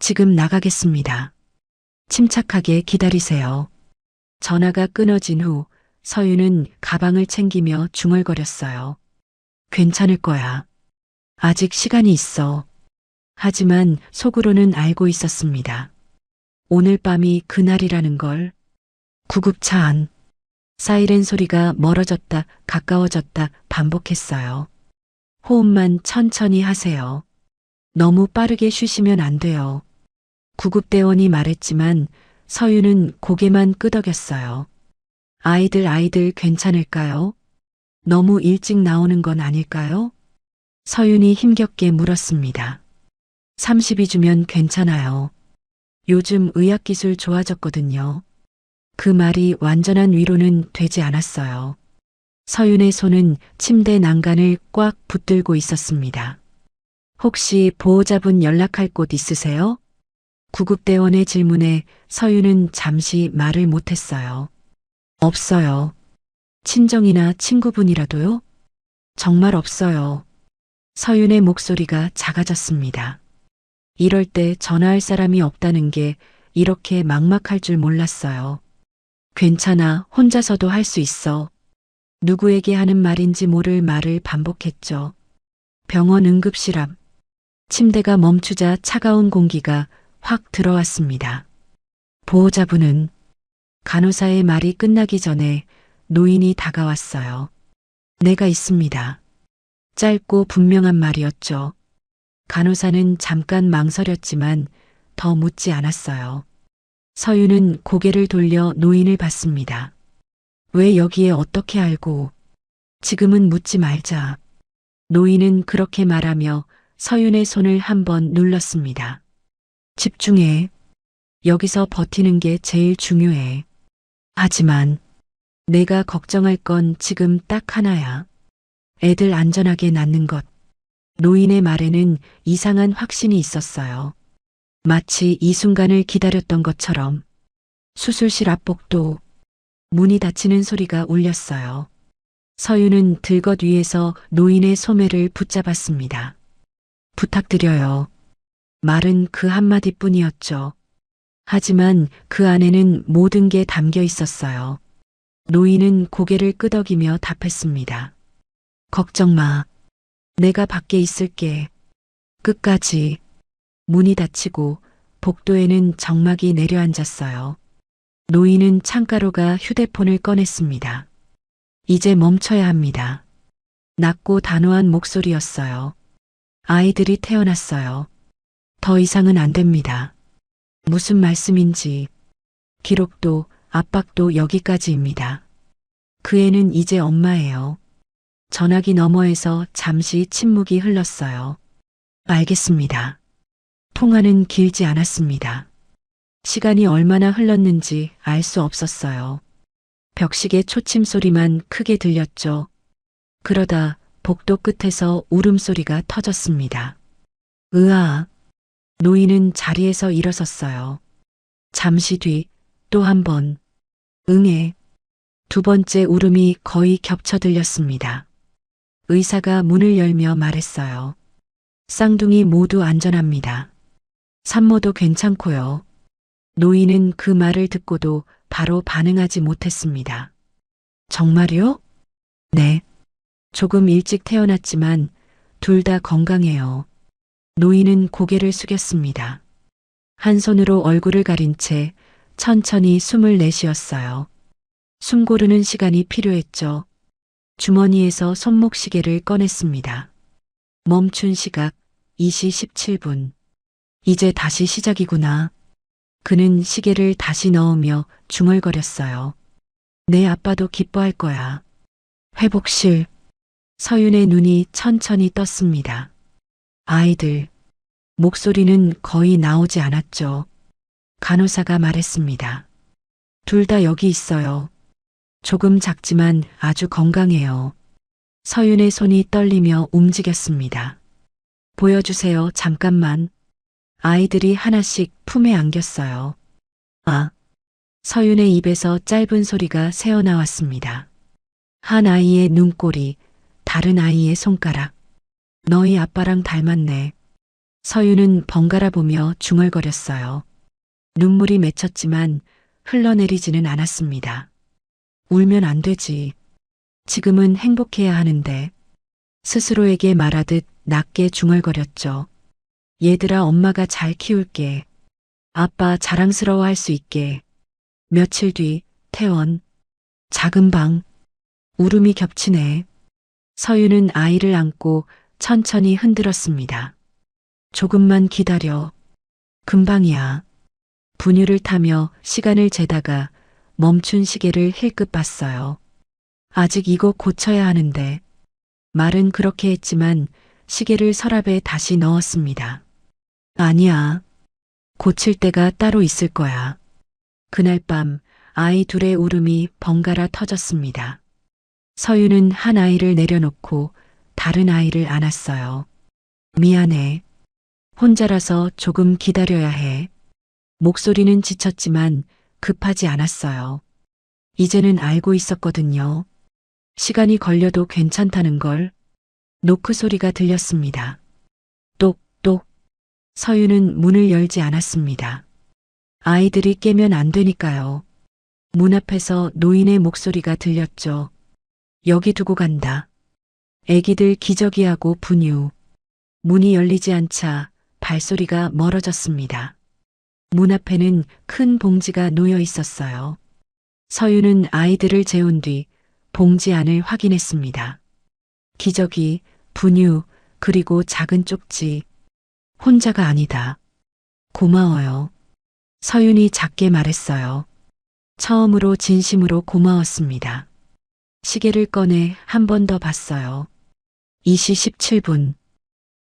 지금 나가겠습니다. 침착하게 기다리세요. 전화가 끊어진 후 서윤은 가방을 챙기며 중얼거렸어요. 괜찮을 거야. 아직 시간이 있어. 하지만 속으로는 알고 있었습니다. 오늘 밤이 그날이라는 걸. 구급차 안. 사이렌 소리가 멀어졌다 가까워졌다 반복했어요. 호흡만 천천히 하세요. 너무 빠르게 쉬시면 안 돼요. 구급대원이 말했지만 서윤은 고개만 끄덕였어요. 아이들 괜찮을까요? 너무 일찍 나오는 건 아닐까요? 서윤이 힘겹게 물었습니다. 32주면 괜찮아요. 요즘 의학기술 좋아졌거든요. 그 말이 완전한 위로는 되지 않았어요. 서윤의 손은 침대 난간을 꽉 붙들고 있었습니다. 혹시 보호자분 연락할 곳 있으세요? 구급대원의 질문에 서윤은 잠시 말을 못했어요. 없어요. 친정이나 친구분이라도요? 정말 없어요. 서윤의 목소리가 작아졌습니다. 이럴 때 전화할 사람이 없다는 게 이렇게 막막할 줄 몰랐어요. 괜찮아, 혼자서도 할 수 있어. 누구에게 하는 말인지 모를 말을 반복했죠. 병원 응급실 앞. 침대가 멈추자 차가운 공기가 확 들어왔습니다. 보호자분은 간호사의 말이 끝나기 전에 노인이 다가왔어요. 내가 있습니다. 짧고 분명한 말이었죠. 간호사는 잠깐 망설였지만 더 묻지 않았어요. 서윤은 고개를 돌려 노인을 봤습니다. 왜 여기에 어떻게 알고? 지금은 묻지 말자. 노인은 그렇게 말하며 서윤의 손을 한번 눌렀습니다. 집중해. 여기서 버티는 게 제일 중요해. 하지만 내가 걱정할 건 지금 딱 하나야. 애들 안전하게 낳는 것. 노인의 말에는 이상한 확신이 있었어요. 마치 이 순간을 기다렸던 것처럼. 수술실 앞복도 문이 닫히는 소리가 울렸어요. 서윤은 들것 위에서 노인의 소매를 붙잡았습니다. 부탁드려요. 말은 그 한마디뿐이었죠. 하지만 그 안에는 모든 게 담겨 있었어요. 노인은 고개를 끄덕이며 답했습니다. 걱정 마. 내가 밖에 있을게. 끝까지. 문이 닫히고 복도에는 정막이 내려앉았어요. 노인은 창가로 가 휴대폰을 꺼냈습니다. 이제 멈춰야 합니다. 낮고 단호한 목소리였어요. 아이들이 태어났어요. 더 이상은 안 됩니다. 무슨 말씀인지. 기록도 압박도 여기까지입니다. 그 애는 이제 엄마예요. 전화기 너머에서 잠시 침묵이 흘렀어요. 알겠습니다. 통화는 길지 않았습니다. 시간이 얼마나 흘렀는지 알 수 없었어요. 벽식의 초침 소리만 크게 들렸죠. 그러다 복도 끝에서 울음소리가 터졌습니다. 으아. 노인은 자리에서 일어섰어요. 잠시 뒤 또 한 번. 응애. 두 번째 울음이 거의 겹쳐 들렸습니다. 의사가 문을 열며 말했어요. 쌍둥이 모두 안전합니다. 산모도 괜찮고요. 노인은 그 말을 듣고도 바로 반응하지 못했습니다. 정말요? 네. 조금 일찍 태어났지만 둘 다 건강해요. 노인은 고개를 숙였습니다. 한 손으로 얼굴을 가린 채 천천히 숨을 내쉬었어요. 숨 고르는 시간이 필요했죠. 주머니에서 손목시계를 꺼냈습니다. 멈춘 시각 2시 17분. 이제 다시 시작이구나. 그는 시계를 다시 넣으며 중얼거렸어요. 내 아빠도 기뻐할 거야. 회복실. 서윤의 눈이 천천히 떴습니다. 아이들. 목소리는 거의 나오지 않았죠. 간호사가 말했습니다. 둘 다 여기 있어요. 조금 작지만 아주 건강해요. 서윤의 손이 떨리며 움직였습니다. 보여주세요. 잠깐만. 아이들이 하나씩 품에 안겼어요. 아. 서윤의 입에서 짧은 소리가 새어나왔습니다. 한 아이의 눈꼬리, 다른 아이의 손가락. 너희 아빠랑 닮았네. 서윤은 번갈아 보며 중얼거렸어요. 눈물이 맺혔지만 흘러내리지는 않았습니다. 울면 안 되지. 지금은 행복해야 하는데. 스스로에게 말하듯 낮게 중얼거렸죠. 얘들아, 엄마가 잘 키울게. 아빠 자랑스러워할 수 있게. 며칠 뒤 퇴원. 작은 방. 울음이 겹치네. 서윤은 아이를 안고 천천히 흔들었습니다. 조금만 기다려. 금방이야. 분유를 타며 시간을 재다가 멈춘 시계를 힐끗 봤어요. 아직 이거 고쳐야 하는데. 말은 그렇게 했지만 시계를 서랍에 다시 넣었습니다. 아니야. 고칠 때가 따로 있을 거야. 그날 밤 아이 둘의 울음이 번갈아 터졌습니다. 서윤은 한 아이를 내려놓고 다른 아이를 안았어요. 미안해. 혼자라서 조금 기다려야 해. 목소리는 지쳤지만 급하지 않았어요. 이제는 알고 있었거든요. 시간이 걸려도 괜찮다는 걸. 노크 소리가 들렸습니다. 똑똑. 서윤은 문을 열지 않았습니다. 아이들이 깨면 안 되니까요. 문 앞에서 노인의 목소리가 들렸죠. 여기 두고 간다. 애기들 기저귀하고 분유. 문이 열리지 않자 발소리가 멀어졌습니다. 문 앞에는 큰 봉지가 놓여 있었어요. 서윤은 아이들을 재운 뒤 봉지 안을 확인했습니다. 기저귀, 분유, 그리고 작은 쪽지. 혼자가 아니다. 고마워요. 서윤이 작게 말했어요. 처음으로 진심으로 고마웠습니다. 시계를 꺼내 한 번 더 봤어요. 2시 17분.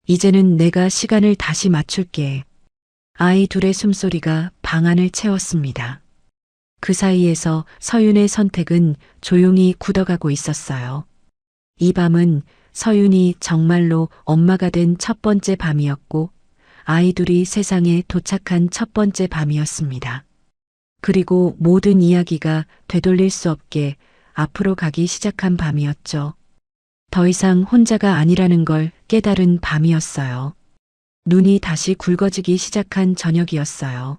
이제는 내가 시간을 다시 맞출게. 아이 둘의 숨소리가 방 안을 채웠습니다. 그 사이에서 서윤의 선택은 조용히 굳어가고 있었어요. 이 밤은 서윤이 정말로 엄마가 된 첫 번째 밤이었고 아이들이 세상에 도착한 첫 번째 밤이었습니다. 그리고 모든 이야기가 되돌릴 수 없게 앞으로 가기 시작한 밤이었죠. 더 이상 혼자가 아니라는 걸 깨달은 밤이었어요. 눈이 다시 굵어지기 시작한 저녁이었어요.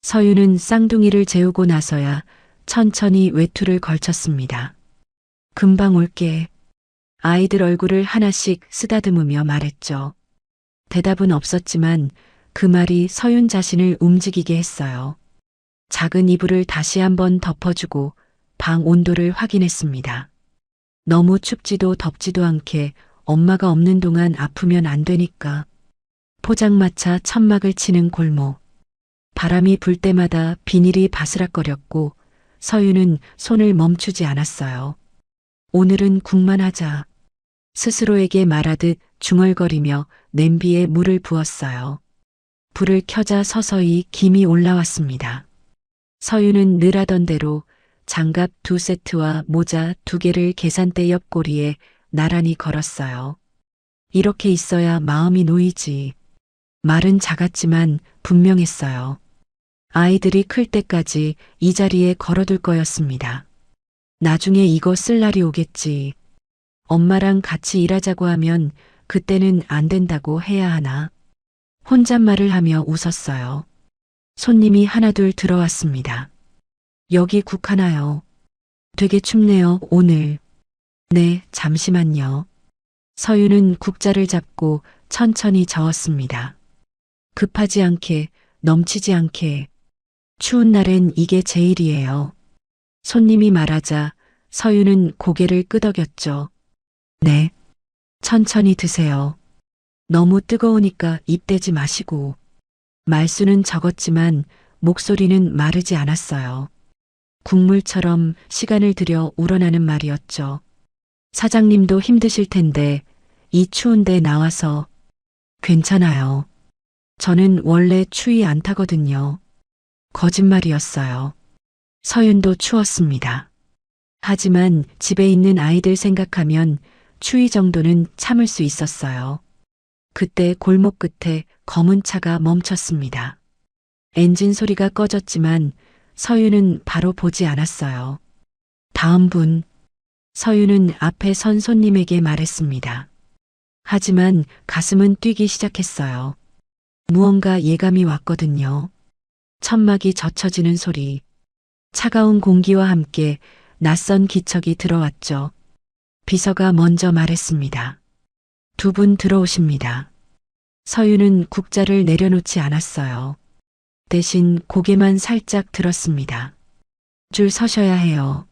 서윤은 쌍둥이를 재우고 나서야 천천히 외투를 걸쳤습니다. 금방 올게. 아이들 얼굴을 하나씩 쓰다듬으며 말했죠. 대답은 없었지만 그 말이 서윤 자신을 움직이게 했어요. 작은 이불을 다시 한번 덮어주고 방 온도를 확인했습니다. 너무 춥지도 덥지도 않게 엄마가 없는 동안 아프면 안 되니까. 포장마차 천막을 치는 골목. 바람이 불 때마다 비닐이 바스락거렸고 서윤은 손을 멈추지 않았어요. 오늘은 국만 하자. 스스로에게 말하듯 중얼거리며 냄비에 물을 부었어요. 불을 켜자 서서히 김이 올라왔습니다. 서윤은 늘 하던 대로 장갑 2세트와 모자 2개를 계산대 옆구리에 나란히 걸었어요. 이렇게 있어야 마음이 놓이지. 말은 작았지만 분명했어요. 아이들이 클 때까지 이 자리에 걸어둘 거였습니다. 나중에 이거 쓸 날이 오겠지. 엄마랑 같이 일하자고 하면 그때는 안 된다고 해야 하나. 혼잣말을 하며 웃었어요. 손님이 하나둘 들어왔습니다. 여기 국 하나요. 되게 춥네요, 오늘. 네, 잠시만요. 서윤은 국자를 잡고 천천히 저었습니다. 급하지 않게, 넘치지 않게. 추운 날엔 이게 제일이에요. 손님이 말하자 서윤은 고개를 끄덕였죠. 네. 천천히 드세요. 너무 뜨거우니까 입 대지 마시고. 말수는 적었지만 목소리는 마르지 않았어요. 국물처럼 시간을 들여 우러나는 말이었죠. 사장님도 힘드실 텐데 이 추운데 나와서. 괜찮아요. 저는 원래 추위 안 타거든요. 거짓말이었어요. 서윤도 추웠습니다. 하지만 집에 있는 아이들 생각하면 추위 정도는 참을 수 있었어요. 그때 골목 끝에 검은 차가 멈췄습니다. 엔진 소리가 꺼졌지만 서윤은 바로 보지 않았어요. 다음 분. 서윤은 앞에 선 손님에게 말했습니다. 하지만 가슴은 뛰기 시작했어요. 무언가 예감이 왔거든요. 천막이 젖혀지는 소리. 차가운 공기와 함께 낯선 기척이 들어왔죠. 비서가 먼저 말했습니다. 두 분 들어오십니다. 서윤은 국자를 내려놓지 않았어요. 대신 고개만 살짝 들었습니다. 줄 서셔야 해요.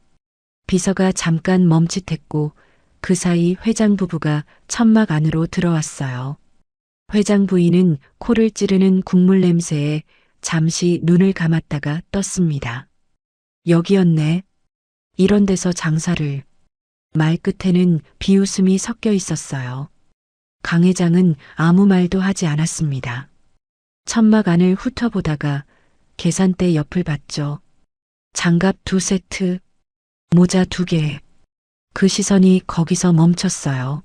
비서가 잠깐 멈칫했고 그 사이 회장 부부가 천막 안으로 들어왔어요. 회장 부인은 코를 찌르는 국물 냄새에 잠시 눈을 감았다가 떴습니다. 여기였네. 이런 데서 장사를. 말 끝에는 비웃음이 섞여 있었어요. 강 회장은 아무 말도 하지 않았습니다. 천막 안을 훑어보다가 계산대 옆을 봤죠. 장갑 2세트, 모자 2개. 그 시선이 거기서 멈췄어요.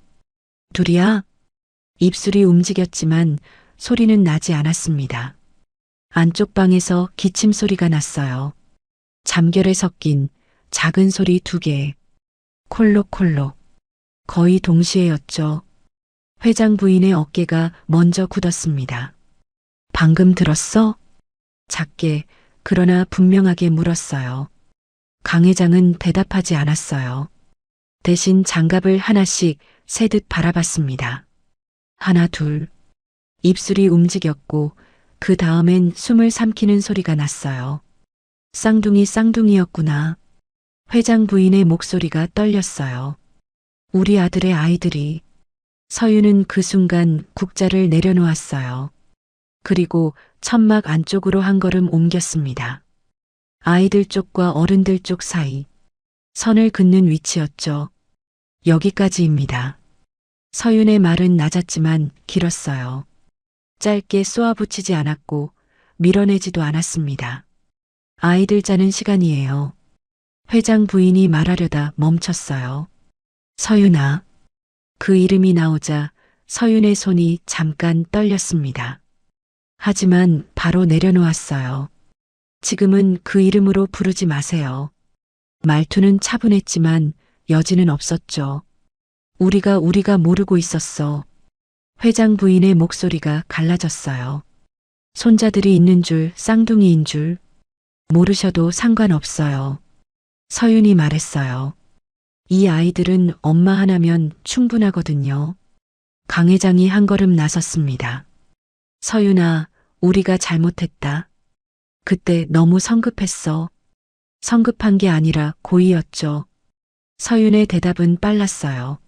둘이야? 입술이 움직였지만 소리는 나지 않았습니다. 안쪽 방에서 기침 소리가 났어요. 잠결에 섞인 작은 소리 2개. 콜록콜록. 거의 동시에였죠. 회장 부인의 어깨가 먼저 굳었습니다. 방금 들었어? 작게 그러나 분명하게 물었어요. 강 회장은 대답하지 않았어요. 대신 장갑을 하나씩 세듯 바라봤습니다. 하나 둘. 입술이 움직였고 그 다음엔 숨을 삼키는 소리가 났어요. 쌍둥이였구나. 회장 부인의 목소리가 떨렸어요. 우리 아들의 아이들이. 서윤은 그 순간 국자를 내려놓았어요. 그리고 천막 안쪽으로 한 걸음 옮겼습니다. 아이들 쪽과 어른들 쪽 사이. 선을 긋는 위치였죠. 여기까지입니다. 서윤의 말은 낮았지만 길었어요. 짧게 쏘아붙이지 않았고 밀어내지도 않았습니다. 아이들 짜는 시간이에요. 회장 부인이 말하려다 멈췄어요. 서윤아. 그 이름이 나오자 서윤의 손이 잠깐 떨렸습니다. 하지만 바로 내려놓았어요. 지금은 그 이름으로 부르지 마세요. 말투는 차분했지만 여지는 없었죠. 우리가 모르고 있었어. 회장 부인의 목소리가 갈라졌어요. 손자들이 있는 줄, 쌍둥이인 줄. 모르셔도 상관없어요. 서윤이 말했어요. 이 아이들은 엄마 하나면 충분하거든요. 강 회장이 한 걸음 나섰습니다. 서윤아, 우리가 잘못했다. 그때 너무 성급했어. 성급한 게 아니라 고의였죠. 서윤의 대답은 빨랐어요.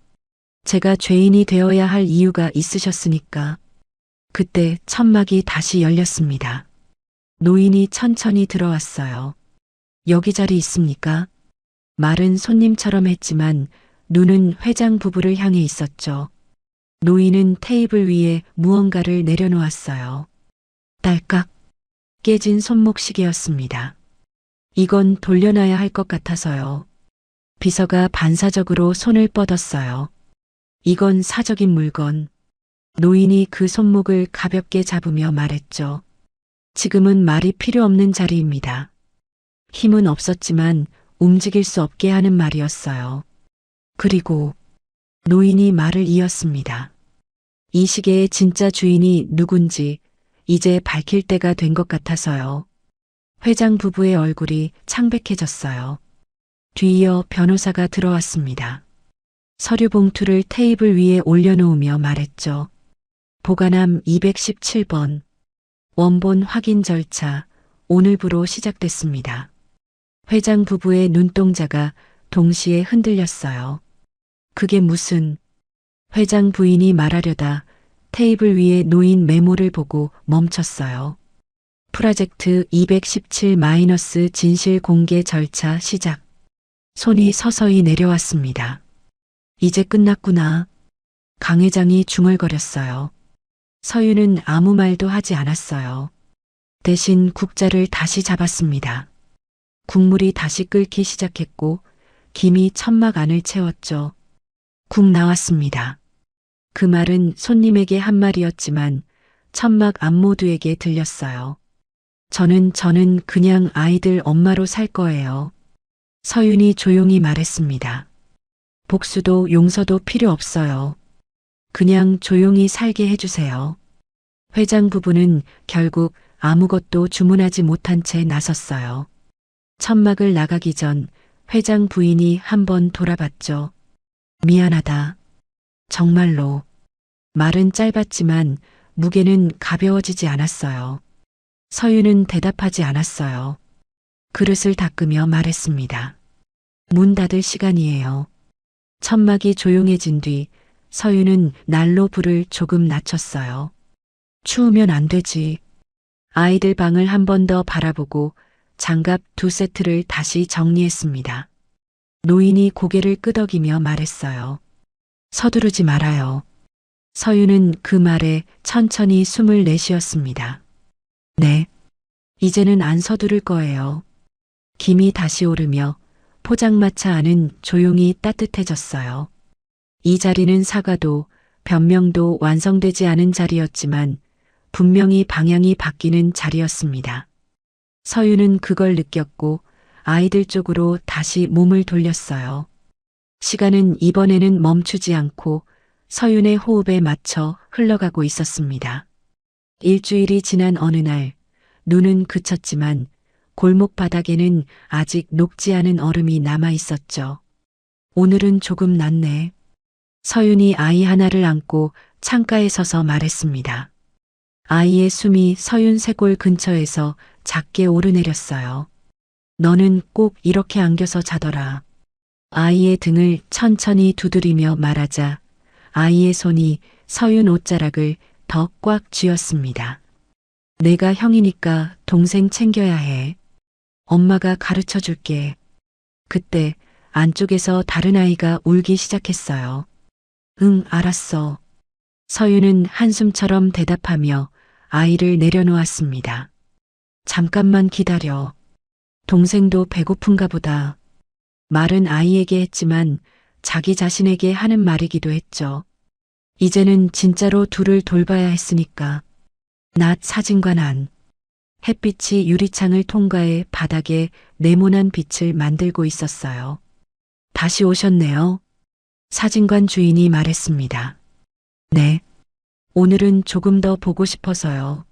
제가 죄인이 되어야 할 이유가 있으셨으니까. 그때 천막이 다시 열렸습니다. 노인이 천천히 들어왔어요. 여기 자리 있습니까? 말은 손님처럼 했지만 눈은 회장 부부를 향해 있었죠. 노인은 테이블 위에 무언가를 내려놓았어요. 딸깍 깨진 손목시계였습니다. 이건 돌려놔야 할 것 같아서요. 비서가 반사적으로 손을 뻗었어요. 이건 사적인 물건. 노인이 그 손목을 가볍게 잡으며 말했죠. 지금은 말이 필요 없는 자리입니다. 힘은 없었지만 움직일 수 없게 하는 말이었어요. 그리고 노인이 말을 이었습니다. 이 시계의 진짜 주인이 누군지 이제 밝힐 때가 된 것 같아서요. 회장 부부의 얼굴이 창백해졌어요. 뒤이어 변호사가 들어왔습니다. 서류 봉투를 테이블 위에 올려놓으며 말했죠. 보관함 217번. 원본 확인 절차 오늘부로 시작됐습니다. 회장 부부의 눈동자가 동시에 흔들렸어요. 그게 무슨... 회장 부인이 말하려다 테이블 위에 놓인 메모를 보고 멈췄어요. 프로젝트 217- 진실 공개 절차 시작. 손이 서서히 내려왔습니다. 이제 끝났구나. 강 회장이 중얼거렸어요. 서윤은 아무 말도 하지 않았어요. 대신 국자를 다시 잡았습니다. 국물이 다시 끓기 시작했고 김이 천막 안을 채웠죠. 국 나왔습니다. 그 말은 손님에게 한 말이었지만 천막 안 모두에게 들렸어요. 저는 그냥 아이들 엄마로 살 거예요. 서윤이 조용히 말했습니다. 복수도 용서도 필요 없어요. 그냥 조용히 살게 해주세요. 회장 부부는 결국 아무것도 주문하지 못한 채 나섰어요. 천막을 나가기 전 회장 부인이 한번 돌아봤죠. 미안하다. 정말로. 말은 짧았지만 무게는 가벼워지지 않았어요. 서윤은 대답하지 않았어요. 그릇을 닦으며 말했습니다. 문 닫을 시간이에요. 천막이 조용해진 뒤 서윤은 난로 불을 조금 낮췄어요. 추우면 안 되지. 아이들 방을 한 번 더 바라보고 장갑 2세트를 다시 정리했습니다. 노인이 고개를 끄덕이며 말했어요. 서두르지 말아요. 서윤은 그 말에 천천히 숨을 내쉬었습니다. 네. 이제는 안 서두를 거예요. 김이 다시 오르며 포장마차 안은 조용히 따뜻해졌어요. 이 자리는 사과도 변명도 완성되지 않은 자리였지만 분명히 방향이 바뀌는 자리였습니다. 서윤은 그걸 느꼈고 아이들 쪽으로 다시 몸을 돌렸어요. 시간은 이번에는 멈추지 않고 서윤의 호흡에 맞춰 흘러가고 있었습니다. 일주일이 지난 어느 날 눈은 그쳤지만 골목 바닥에는 아직 녹지 않은 얼음이 남아 있었죠. 오늘은 조금 낫네. 서윤이 아이 하나를 안고 창가에 서서 말했습니다. 아이의 숨이 서윤 쇄골 근처에서 작게 오르내렸어요. 너는 꼭 이렇게 안겨서 자더라. 아이의 등을 천천히 두드리며 말하자 아이의 손이 서윤 옷자락을 더 꽉 쥐었습니다. 내가 형이니까 동생 챙겨야 해. 엄마가 가르쳐 줄게. 그때 안쪽에서 다른 아이가 울기 시작했어요. 응, 알았어. 서윤은 한숨처럼 대답하며 아이를 내려놓았습니다. 잠깐만 기다려. 동생도 배고픈가 보다. 말은 아이에게 했지만 자기 자신에게 하는 말이기도 했죠. 이제는 진짜로 둘을 돌봐야 했으니까. 낮 사진관 안. 햇빛이 유리창을 통과해 바닥에 네모난 빛을 만들고 있었어요. 다시 오셨네요. 사진관 주인이 말했습니다. 네. 오늘은 조금 더 보고 싶어서요.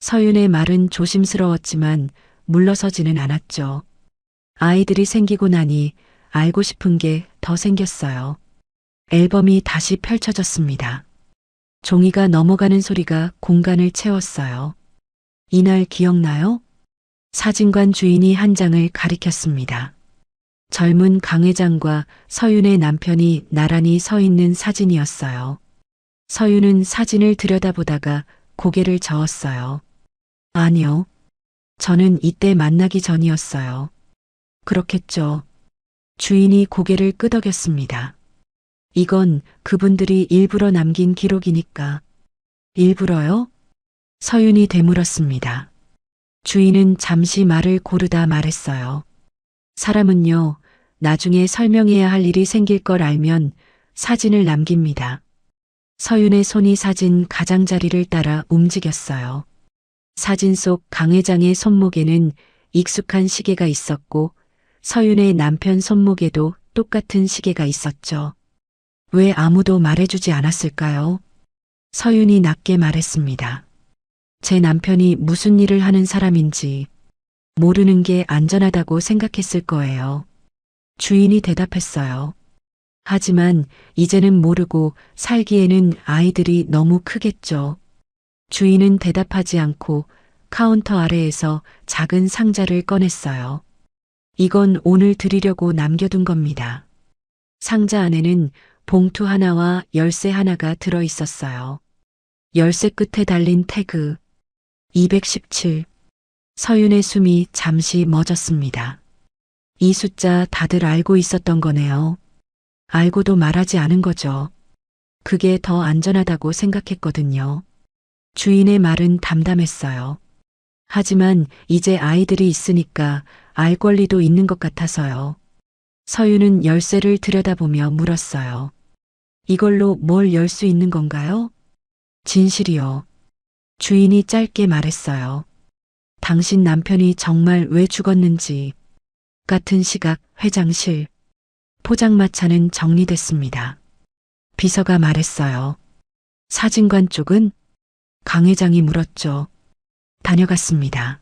서윤의 말은 조심스러웠지만 물러서지는 않았죠. 아이들이 생기고 나니 알고 싶은 게 더 생겼어요. 앨범이 다시 펼쳐졌습니다. 종이가 넘어가는 소리가 공간을 채웠어요. 이날 기억나요? 사진관 주인이 한 장을 가리켰습니다. 젊은 강 회장과 서윤의 남편이 나란히 서 있는 사진이었어요. 서윤은 사진을 들여다보다가 고개를 저었어요. 아니요. 저는 이때 만나기 전이었어요. 그렇겠죠. 주인이 고개를 끄덕였습니다. 이건 그분들이 일부러 남긴 기록이니까. 일부러요? 서윤이 되물었습니다. 주인은 잠시 말을 고르다 말했어요. 사람은요, 나중에 설명해야 할 일이 생길 걸 알면 사진을 남깁니다. 서윤의 손이 사진 가장자리를 따라 움직였어요. 사진 속 강 회장의 손목에는 익숙한 시계가 있었고 서윤의 남편 손목에도 똑같은 시계가 있었죠. 왜 아무도 말해주지 않았을까요? 서윤이 낮게 말했습니다. 제 남편이 무슨 일을 하는 사람인지 모르는 게 안전하다고 생각했을 거예요. 주인이 대답했어요. 하지만 이제는 모르고 살기에는 아이들이 너무 크겠죠. 주인은 대답하지 않고 카운터 아래에서 작은 상자를 꺼냈어요. 이건 오늘 드리려고 남겨둔 겁니다. 상자 안에는 봉투 하나와 열쇠 하나가 들어 있었어요. 열쇠 끝에 달린 태그 217. 서윤의 숨이 잠시 멎었습니다. 이 숫자 다들 알고 있었던 거네요. 알고도 말하지 않은 거죠. 그게 더 안전하다고 생각했거든요. 주인의 말은 담담했어요. 하지만 이제 아이들이 있으니까 알 권리도 있는 것 같아서요. 서윤은 열쇠를 들여다보며 물었어요. 이걸로 뭘 열 수 있는 건가요? 진실이요. 주인이 짧게 말했어요. 당신 남편이 정말 왜 죽었는지. 같은 시각 회장실. 포장마차는 정리됐습니다. 비서가 말했어요. 사진관 쪽은? 강 회장이 물었죠. 다녀갔습니다.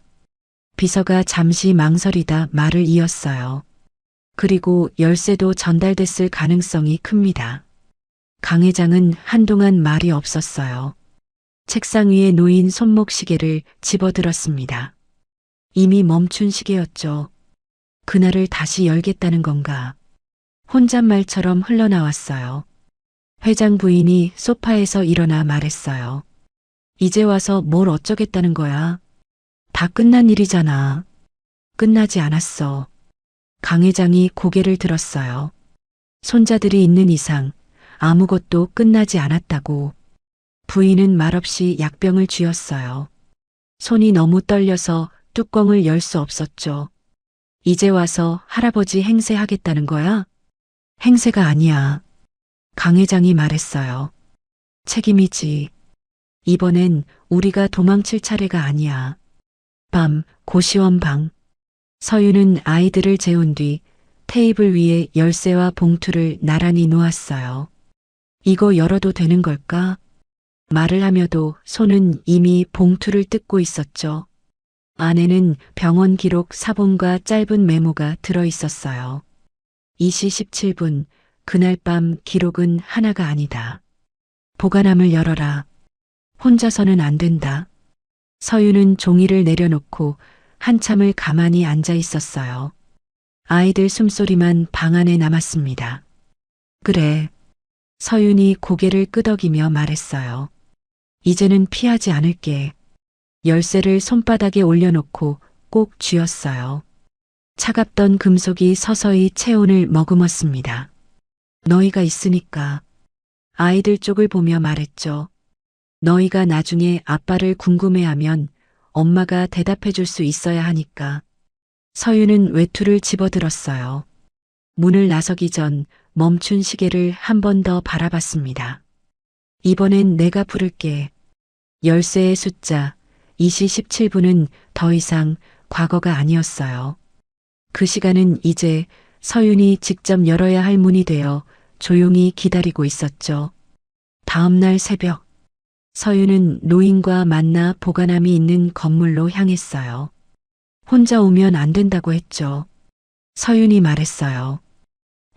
비서가 잠시 망설이다 말을 이었어요. 그리고 열쇠도 전달됐을 가능성이 큽니다. 강 회장은 한동안 말이 없었어요. 책상 위에 놓인 손목 시계를 집어들었습니다. 이미 멈춘 시계였죠. 그날을 다시 열겠다는 건가. 혼잣말처럼 흘러나왔어요. 회장 부인이 소파에서 일어나 말했어요. 이제 와서 뭘 어쩌겠다는 거야. 다 끝난 일이잖아. 끝나지 않았어. 강 회장이 고개를 들었어요. 손자들이 있는 이상 아무것도 끝나지 않았다고. 부인은 말없이 약병을 쥐었어요. 손이 너무 떨려서 뚜껑을 열 수 없었죠. 이제 와서 할아버지 행세하겠다는 거야? 행세가 아니야. 강 회장이 말했어요. 책임이지. 이번엔 우리가 도망칠 차례가 아니야. 밤 고시원 방. 서윤은 아이들을 재운 뒤 테이블 위에 열쇠와 봉투를 나란히 놓았어요. 이거 열어도 되는 걸까? 말을 하며도 손은 이미 봉투를 뜯고 있었죠. 안에는 병원 기록 사본과 짧은 메모가 들어 있었어요. 2시 17분, 그날 밤 기록은 하나가 아니다. 보관함을 열어라. 혼자서는 안 된다. 서윤은 종이를 내려놓고 한참을 가만히 앉아 있었어요. 아이들 숨소리만 방 안에 남았습니다. 그래. 서윤이 고개를 끄덕이며 말했어요. 이제는 피하지 않을게. 열쇠를 손바닥에 올려놓고 꼭 쥐었어요. 차갑던 금속이 서서히 체온을 머금었습니다. 너희가 있으니까. 아이들 쪽을 보며 말했죠. 너희가 나중에 아빠를 궁금해하면 엄마가 대답해 줄 수 있어야 하니까. 서유는 외투를 집어들었어요. 문을 나서기 전 멈춘 시계를 한 번 더 바라봤습니다. 이번엔 내가 부를게. 열쇠의 숫자 2시 17분은 더 이상 과거가 아니었어요. 그 시간은 이제 서윤이 직접 열어야 할 문이 되어 조용히 기다리고 있었죠. 다음 날 새벽, 서윤은 노인과 만나 보관함이 있는 건물로 향했어요. 혼자 오면 안 된다고 했죠. 서윤이 말했어요.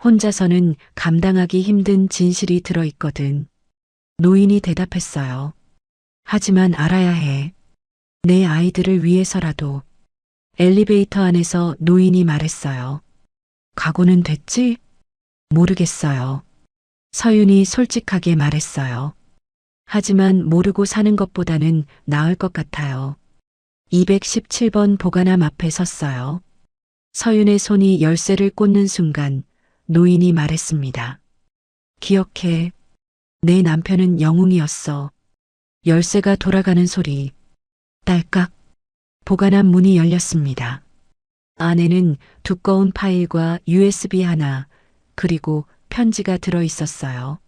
혼자서는 감당하기 힘든 진실이 들어있거든. 노인이 대답했어요. 하지만 알아야 해. 내 아이들을 위해서라도. 엘리베이터 안에서 노인이 말했어요. 각오는 됐지? 모르겠어요. 서윤이 솔직하게 말했어요. 하지만 모르고 사는 것보다는 나을 것 같아요. 217번 보관함 앞에 섰어요. 서윤의 손이 열쇠를 꽂는 순간 노인이 말했습니다. 기억해. 내 남편은 영웅이었어. 열쇠가 돌아가는 소리. 딸깍. 보관함 문이 열렸습니다. 안에는 두꺼운 파일과 USB 하나, 그리고 편지가 들어 있었어요.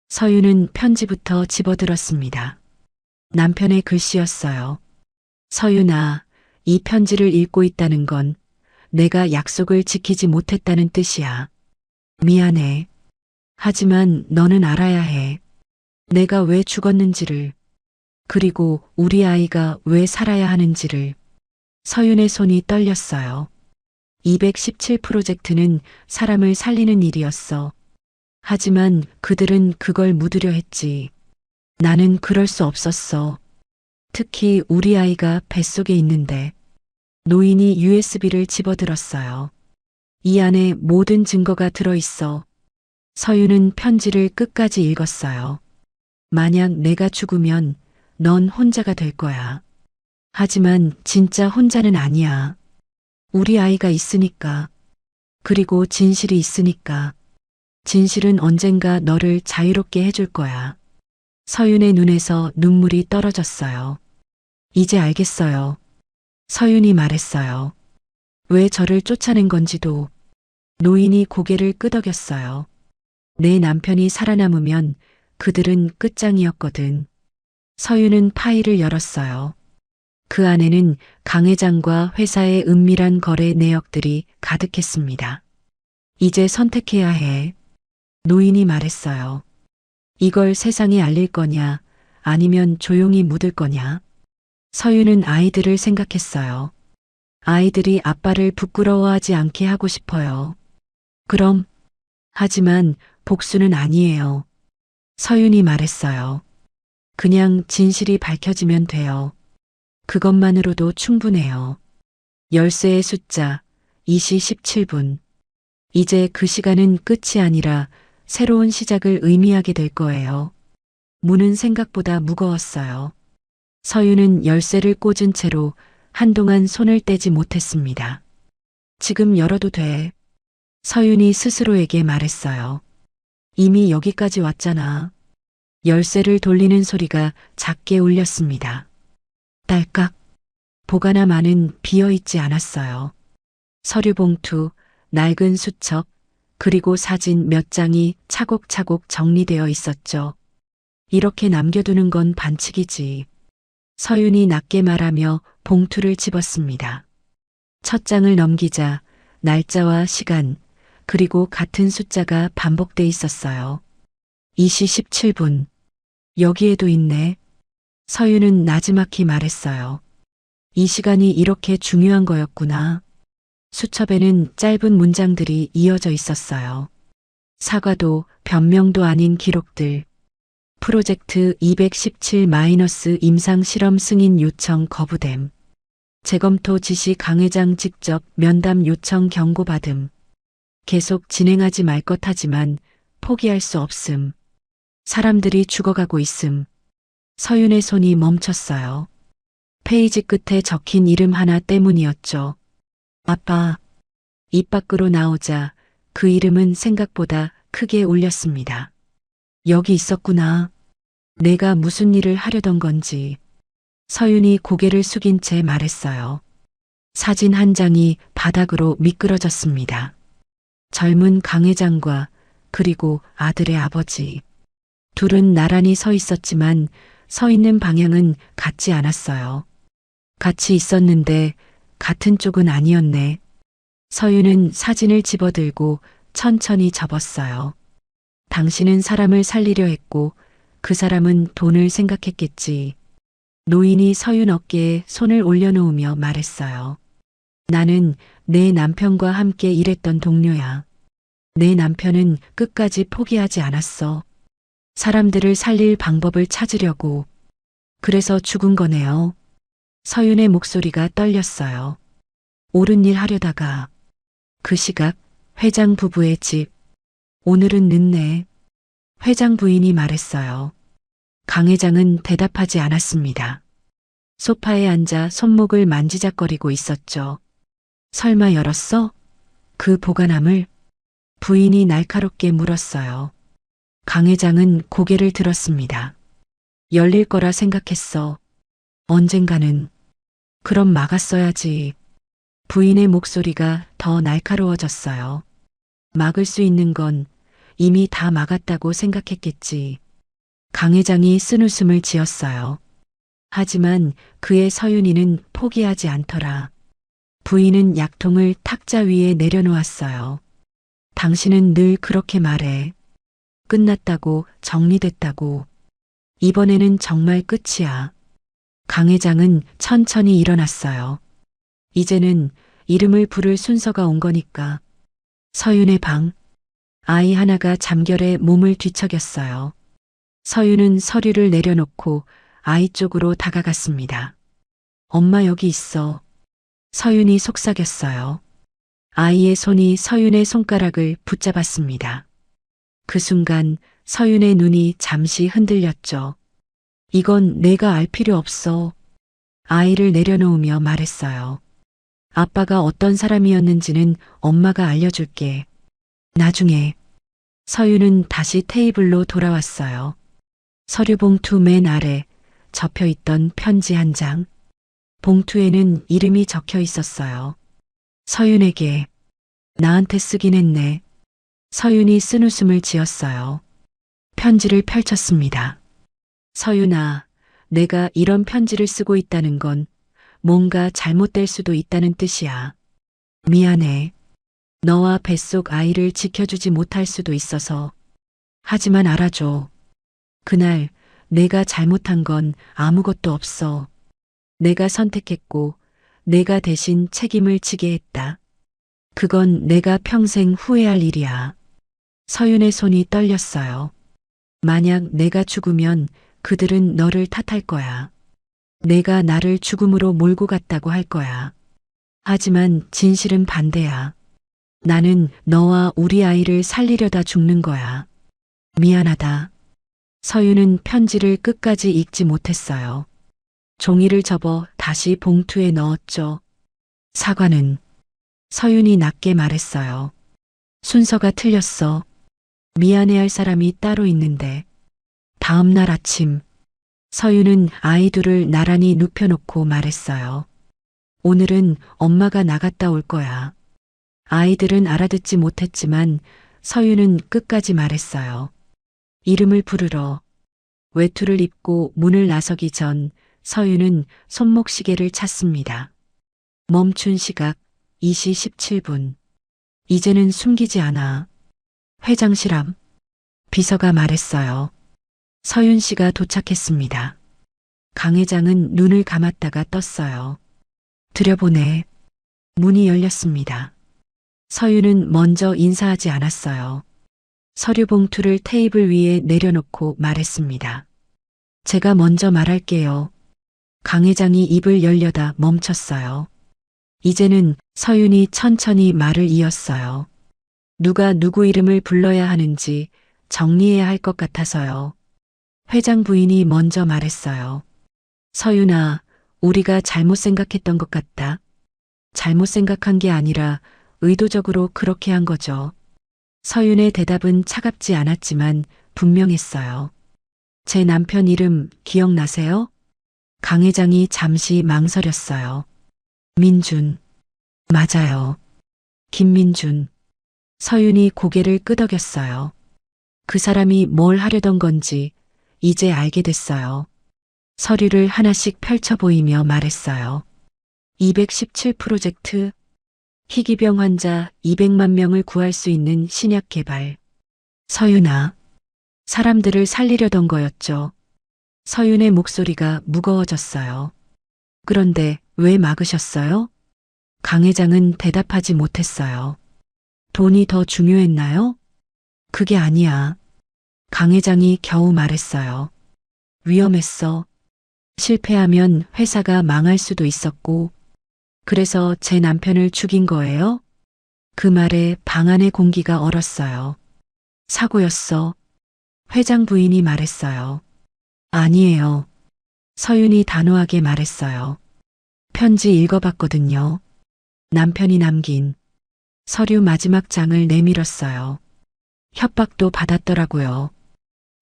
서윤은 편지부터 집어들었습니다. 남편의 글씨였어요. 서윤아, 이 편지를 읽고 있다는 건 내가 약속을 지키지 못했다는 뜻이야. 미안해. 하지만 너는 알아야 해. 내가 왜 죽었는지를, 그리고 우리 아이가 왜 살아야 하는지를. 서윤의 손이 떨렸어요. 217 프로젝트는 사람을 살리는 일이었어. 하지만 그들은 그걸 묻으려 했지. 나는 그럴 수 없었어. 특히 우리 아이가 뱃속에 있는데. 노인이 USB를 집어들었어요. 이 안에 모든 증거가 들어있어. 서윤은 편지를 끝까지 읽었어요. 만약 내가 죽으면 넌 혼자가 될 거야. 하지만 진짜 혼자는 아니야. 우리 아이가 있으니까. 그리고 진실이 있으니까. 진실은 언젠가 너를 자유롭게 해줄 거야. 서윤의 눈에서 눈물이 떨어졌어요. 이제 알겠어요. 서윤이 말했어요. 왜 저를 쫓아낸 건지도. 노인이 고개를 끄덕였어요. 내 남편이 살아남으면 그들은 끝장이었거든. 서윤은 파일을 열었어요. 그 안에는 강 회장과 회사의 은밀한 거래 내역들이 가득했습니다. 이제 선택해야 해. 노인이 말했어요. 이걸 세상에 알릴 거냐, 아니면 조용히 묻을 거냐. 서윤은 아이들을 생각했어요. 아이들이 아빠를 부끄러워하지 않게 하고 싶어요. 그럼, 하지만 복수는 아니에요. 서윤이 말했어요. 그냥 진실이 밝혀지면 돼요. 그것만으로도 충분해요. 열쇠의 숫자 2시 17분. 이제 그 시간은 끝이 아니라 새로운 시작을 의미하게 될 거예요. 문은 생각보다 무거웠어요. 서윤은 열쇠를 꽂은 채로 한동안 손을 떼지 못했습니다. 지금 열어도 돼. 서윤이 스스로에게 말했어요. 이미 여기까지 왔잖아. 열쇠를 돌리는 소리가 작게 울렸습니다. 딸깍. 보관함 안은 비어있지 않았어요. 서류 봉투, 낡은 수첩, 그리고 사진 몇 장이 차곡차곡 정리되어 있었죠. 이렇게 남겨두는 건 반칙이지. 서윤이 낮게 말하며 봉투를 집었습니다. 첫 장을 넘기자 날짜와 시간, 그리고 같은 숫자가 반복돼 있었어요. 2시 17분. 여기에도 있네. 서윤은 나지막히 말했어요. 이 시간이 이렇게 중요한 거였구나. 수첩에는 짧은 문장들이 이어져 있었어요. 사과도 변명도 아닌 기록들. 프로젝트 217- 임상 실험 승인 요청 거부됨. 재검토 지시 강 회장 직접 면담 요청 경고받음. 계속 진행하지 말 것 하지만 포기할 수 없음. 사람들이 죽어가고 있음. 서윤의 손이 멈췄어요. 페이지 끝에 적힌 이름 하나 때문이었죠. 아빠. 입 밖으로 나오자 그 이름은 생각보다 크게 울렸습니다. 여기 있었구나. 내가 무슨 일을 하려던 건지. 서윤이 고개를 숙인 채 말했어요. 사진 한 장이 바닥으로 미끄러졌습니다. 젊은 강 회장과 그리고 아들의 아버지. 둘은 나란히 서 있었지만 서 있는 방향은 같지 않았어요. 같이 있었는데 같은 쪽은 아니었네. 서윤은 사진을 집어들고 천천히 접었어요. 당신은 사람을 살리려 했고 그 사람은 돈을 생각했겠지. 노인이 서윤 어깨에 손을 올려놓으며 말했어요. 나는 내 남편과 함께 일했던 동료야. 내 남편은 끝까지 포기하지 않았어. 사람들을 살릴 방법을 찾으려고. 그래서 죽은 거네요. 서윤의 목소리가 떨렸어요. 옳은 일 하려다가. 그 시각 회장 부부의 집. 오늘은 늦네. 회장 부인이 말했어요. 강 회장은 대답하지 않았습니다. 소파에 앉아 손목을 만지작거리고 있었죠. 설마 열었어? 그 보관함을? 부인이 날카롭게 물었어요. 강 회장은 고개를 들었습니다. 열릴 거라 생각했어. 언젠가는. 그럼 막았어야지. 부인의 목소리가 더 날카로워졌어요. 막을 수 있는 건 이미 다 막았다고 생각했겠지. 강 회장이 쓴웃음을 지었어요. 하지만 그의 서윤이는 포기하지 않더라. 부인은 약통을 탁자 위에 내려놓았어요. 당신은 늘 그렇게 말해. 끝났다고, 정리됐다고. 이번에는 정말 끝이야. 강 회장은 천천히 일어났어요. 이제는 이름을 부를 순서가 온 거니까. 서윤의 방. 아이 하나가 잠결에 몸을 뒤척였어요. 서윤은 서류를 내려놓고 아이 쪽으로 다가갔습니다. 엄마 여기 있어. 서윤이 속삭였어요. 아이의 손이 서윤의 손가락을 붙잡았습니다. 그 순간 서윤의 눈이 잠시 흔들렸죠. 이건 내가 알 필요 없어. 아이를 내려놓으며 말했어요. 아빠가 어떤 사람이었는지는 엄마가 알려줄게. 나중에. 서윤은 다시 테이블로 돌아왔어요. 서류 봉투 맨 아래 접혀 있던 편지 한 장. 봉투에는 이름이 적혀 있었어요. 서윤에게. 나한테 쓰긴 했네. 서윤이 쓴웃음을 지었어요. 편지를 펼쳤습니다. 서윤아, 내가 이런 편지를 쓰고 있다는 건 뭔가 잘못될 수도 있다는 뜻이야. 미안해. 너와 뱃속 아이를 지켜주지 못할 수도 있어서. 하지만 알아줘. 그날 내가 잘못한 건 아무것도 없어. 내가 선택했고 내가 대신 책임을 지게 했다. 그건 내가 평생 후회할 일이야. 서윤의 손이 떨렸어요. 만약 내가 죽으면 그들은 너를 탓할 거야. 내가 나를 죽음으로 몰고 갔다고 할 거야. 하지만 진실은 반대야. 나는 너와 우리 아이를 살리려다 죽는 거야. 미안하다. 서윤은 편지를 끝까지 읽지 못했어요. 종이를 접어 다시 봉투에 넣었죠. 사과는. 서윤이 낮게 말했어요. 순서가 틀렸어. 미안해할 사람이 따로 있는데. 다음 날 아침. 서윤은 아이들을 나란히 눕혀놓고 말했어요. 오늘은 엄마가 나갔다 올 거야. 아이들은 알아듣지 못했지만 서윤은 끝까지 말했어요. 이름을 부르러. 외투를 입고 문을 나서기 전 서윤은 손목시계를 찾습니다. 멈춘 시각 2시 17분. 이제는 숨기지 않아. 회장실 앞. 비서가 말했어요. 서윤 씨가 도착했습니다. 강 회장은 눈을 감았다가 떴어요. 들여보내. 문이 열렸습니다. 서윤은 먼저 인사하지 않았어요. 서류 봉투를 테이블 위에 내려놓고 말했습니다. 제가 먼저 말할게요. 강 회장이 입을 열려다 멈췄어요. 이제는 서윤이 천천히 말을 이었어요. 누가 누구 이름을 불러야 하는지 정리해야 할 것 같아서요. 회장 부인이 먼저 말했어요. 서윤아, 우리가 잘못 생각했던 것 같다. 잘못 생각한 게 아니라 의도적으로 그렇게 한 거죠. 서윤의 대답은 차갑지 않았지만 분명했어요. 제 남편 이름 기억나세요? 강 회장이 잠시 망설였어요. 민준. 맞아요. 김민준. 서윤이 고개를 끄덕였어요. 그 사람이 뭘 하려던 건지 이제 알게 됐어요. 서류를 하나씩 펼쳐 보이며 말했어요. 217 프로젝트, 희귀병 환자 200만 명을 구할 수 있는 신약 개발. 서윤아, 사람들을 살리려던 거였죠. 서윤의 목소리가 무거워졌어요. 그런데 왜 막으셨어요? 강 회장은 대답하지 못했어요. 돈이 더 중요했나요? 그게 아니야. 강 회장이 겨우 말했어요. 위험했어. 실패하면 회사가 망할 수도 있었고, 그래서 제 남편을 죽인 거예요? 그 말에 방 안의 공기가 얼었어요. 사고였어. 회장 부인이 말했어요. 아니에요. 서윤이 단호하게 말했어요. 편지 읽어봤거든요. 남편이 남긴 서류 마지막 장을 내밀었어요. 협박도 받았더라고요.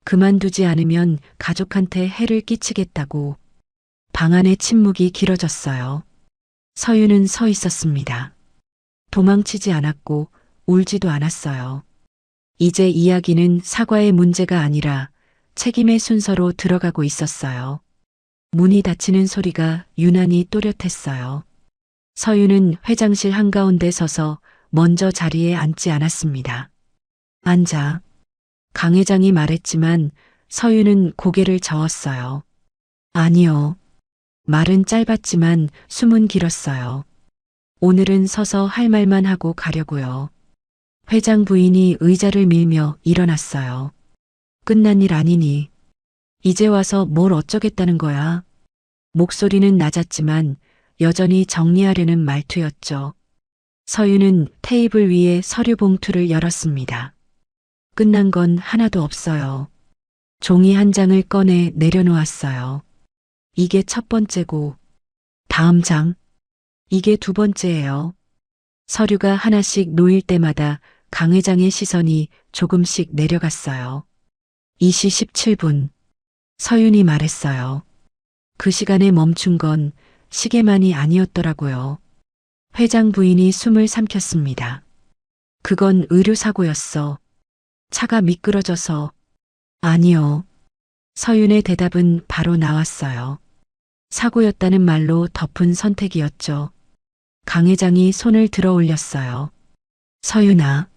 그만두지 않으면 가족한테 해를 끼치겠다고. 방 안의 침묵이 길어졌어요. 서윤은 서 있었습니다. 도망치지 않았고 울지도 않았어요. 이제 이야기는 사과의 문제가 아니라 책임의 순서로 들어가고 있었어요. 문이 닫히는 소리가 유난히 또렷했어요. 서윤은 회장실 한가운데 서서 먼저 자리에 앉지 않았습니다. 앉아. 강 회장이 말했지만 서윤은 고개를 저었어요. 아니요. 말은 짧았지만 숨은 길었어요. 오늘은 서서 할 말만 하고 가려고요. 회장 부인이 의자를 밀며 일어났어요. 끝난 일 아니니. 이제 와서 뭘 어쩌겠다는 거야. 목소리는 낮았지만 여전히 정리하려는 말투였죠. 서윤은 테이블 위에 서류 봉투를 열었습니다. 끝난 건 하나도 없어요. 종이 한 장을 꺼내 내려놓았어요. 이게 첫 번째고, 다음 장, 이게 두 번째예요. 서류가 하나씩 놓일 때마다 강 회장의 시선이 조금씩 내려갔어요. 2시 17분. 서윤이 말했어요. 그 시간에 멈춘 건 시계만이 아니었더라고요. 회장 부인이 숨을 삼켰습니다. 그건 의료사고였어. 차가 미끄러져서. 아니요. 서윤의 대답은 바로 나왔어요. 사고였다는 말로 덮은 선택이었죠. 강 회장이 손을 들어 올렸어요. 서윤아.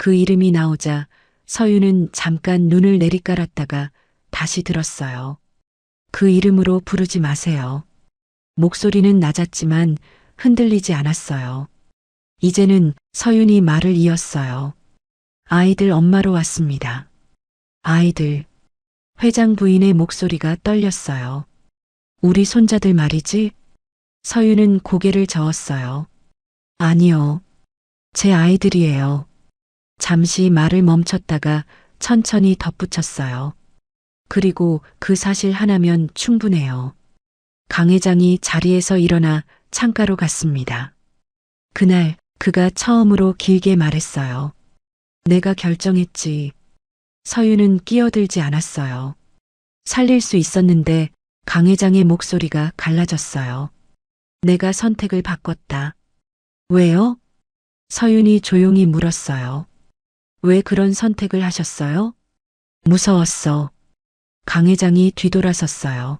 그 이름이 나오자 서윤은 잠깐 눈을 내리깔았다가 다시 들었어요. 그 이름으로 부르지 마세요. 목소리는 낮았지만 흔들리지 않았어요. 이제는 서윤이 말을 이었어요. 아이들 엄마로 왔습니다. 아이들. 회장 부인의 목소리가 떨렸어요. 우리 손자들 말이지? 서윤은 고개를 저었어요. 아니요. 제 아이들이에요. 잠시 말을 멈췄다가 천천히 덧붙였어요. 그리고 그 사실 하나면 충분해요. 강 회장이 자리에서 일어나 창가로 갔습니다. 그날 그가 처음으로 길게 말했어요. 내가 결정했지. 서윤은 끼어들지 않았어요. 살릴 수 있었는데 강 회장의 목소리가 갈라졌어요. 내가 선택을 바꿨다. 왜요? 서윤이 조용히 물었어요. 왜 그런 선택을 하셨어요? 무서웠어. 강 회장이 뒤돌아섰어요.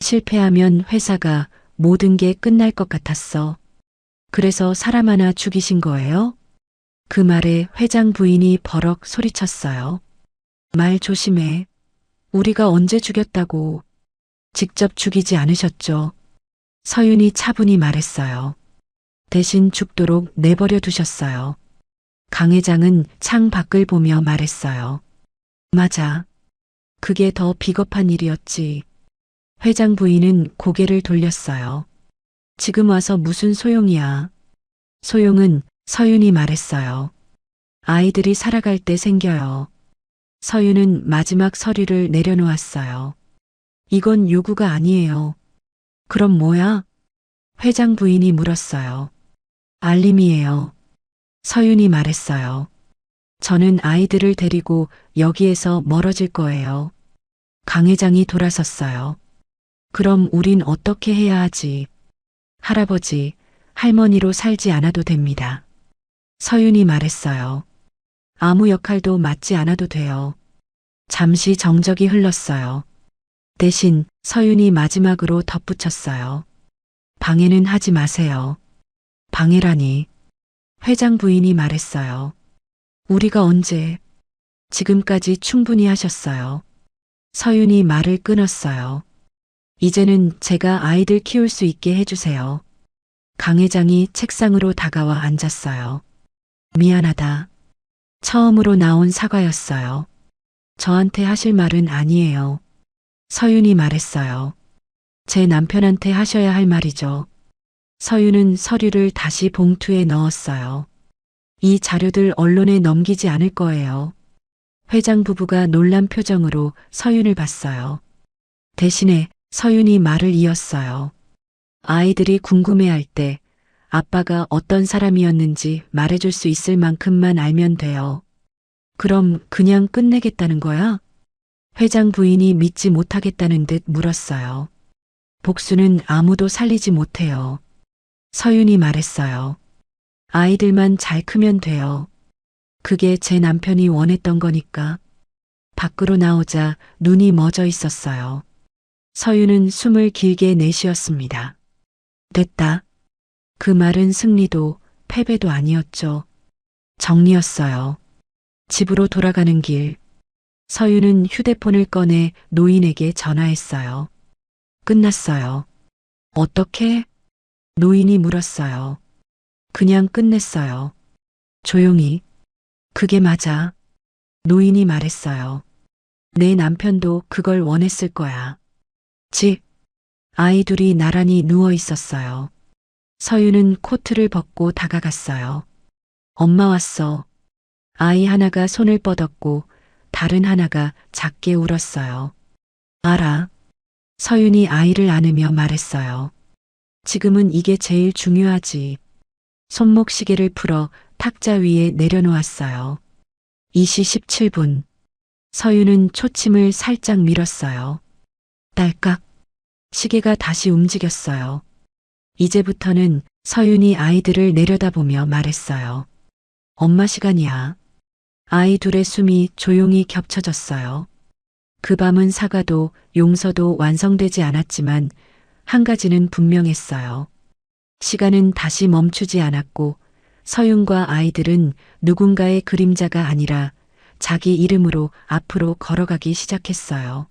실패하면 회사가 모든 게 끝날 것 같았어. 그래서 사람 하나 죽이신 거예요? 그 말에 회장 부인이 버럭 소리쳤어요. 말 조심해. 우리가 언제 죽였다고. 직접 죽이지 않으셨죠. 서윤이 차분히 말했어요. 대신 죽도록 내버려 두셨어요. 강 회장은 창 밖을 보며 말했어요. 맞아. 그게 더 비겁한 일이었지. 회장 부인은 고개를 돌렸어요. 지금 와서 무슨 소용이야. 소용은 서윤이 말했어요. 아이들이 살아갈 때 생겨요. 서윤은 마지막 서류를 내려놓았어요. 이건 요구가 아니에요. 그럼 뭐야? 회장 부인이 물었어요. 알림이에요. 서윤이 말했어요. 저는 아이들을 데리고 여기에서 멀어질 거예요. 강 회장이 돌아섰어요. 그럼 우린 어떻게 해야 하지? 할아버지, 할머니로 살지 않아도 됩니다. 서윤이 말했어요. 아무 역할도 맡지 않아도 돼요. 잠시 정적이 흘렀어요. 대신 서윤이 마지막으로 덧붙였어요. 방해는 하지 마세요. 방해라니. 회장 부인이 말했어요. 우리가 언제? 지금까지 충분히 하셨어요. 서윤이 말을 끊었어요. 이제는 제가 아이들 키울 수 있게 해주세요. 강 회장이 책상으로 다가와 앉았어요. 미안하다. 처음으로 나온 사과였어요. 저한테 하실 말은 아니에요. 서윤이 말했어요. 제 남편한테 하셔야 할 말이죠. 서윤은 서류를 다시 봉투에 넣었어요. 이 자료들 언론에 넘기지 않을 거예요. 회장 부부가 놀란 표정으로 서윤을 봤어요. 대신에 서윤이 말을 이었어요. 아이들이 궁금해할 때 아빠가 어떤 사람이었는지 말해줄 수 있을 만큼만 알면 돼요. 그럼 그냥 끝내겠다는 거야? 회장 부인이 믿지 못하겠다는 듯 물었어요. 복수는 아무도 살리지 못해요. 서윤이 말했어요. 아이들만 잘 크면 돼요. 그게 제 남편이 원했던 거니까. 밖으로 나오자 눈이 멎어 있었어요. 서윤은 숨을 길게 내쉬었습니다. 됐다. 그 말은 승리도 패배도 아니었죠. 정리였어요. 집으로 돌아가는 길. 서윤은 휴대폰을 꺼내 노인에게 전화했어요. 끝났어요. 어떻게? 노인이 물었어요. 그냥 끝냈어요. 조용히. 그게 맞아. 노인이 말했어요. 내 남편도 그걸 원했을 거야. 집. 아이 둘이 나란히 누워 있었어요. 서윤은 코트를 벗고 다가갔어요. 엄마 왔어. 아이 하나가 손을 뻗었고 다른 하나가 작게 울었어요. 알아. 서윤이 아이를 안으며 말했어요. 지금은 이게 제일 중요하지. 손목 시계를 풀어 탁자 위에 내려놓았어요. 2시 17분. 서윤은 초침을 살짝 밀었어요. 딸깍. 시계가 다시 움직였어요. 이제부터는 서윤이 아이들을 내려다보며 말했어요. 엄마 시간이야. 아이 둘의 숨이 조용히 겹쳐졌어요. 그 밤은 사과도 용서도 완성되지 않았지만 한 가지는 분명했어요. 시간은 다시 멈추지 않았고 서윤과 아이들은 누군가의 그림자가 아니라 자기 이름으로 앞으로 걸어가기 시작했어요.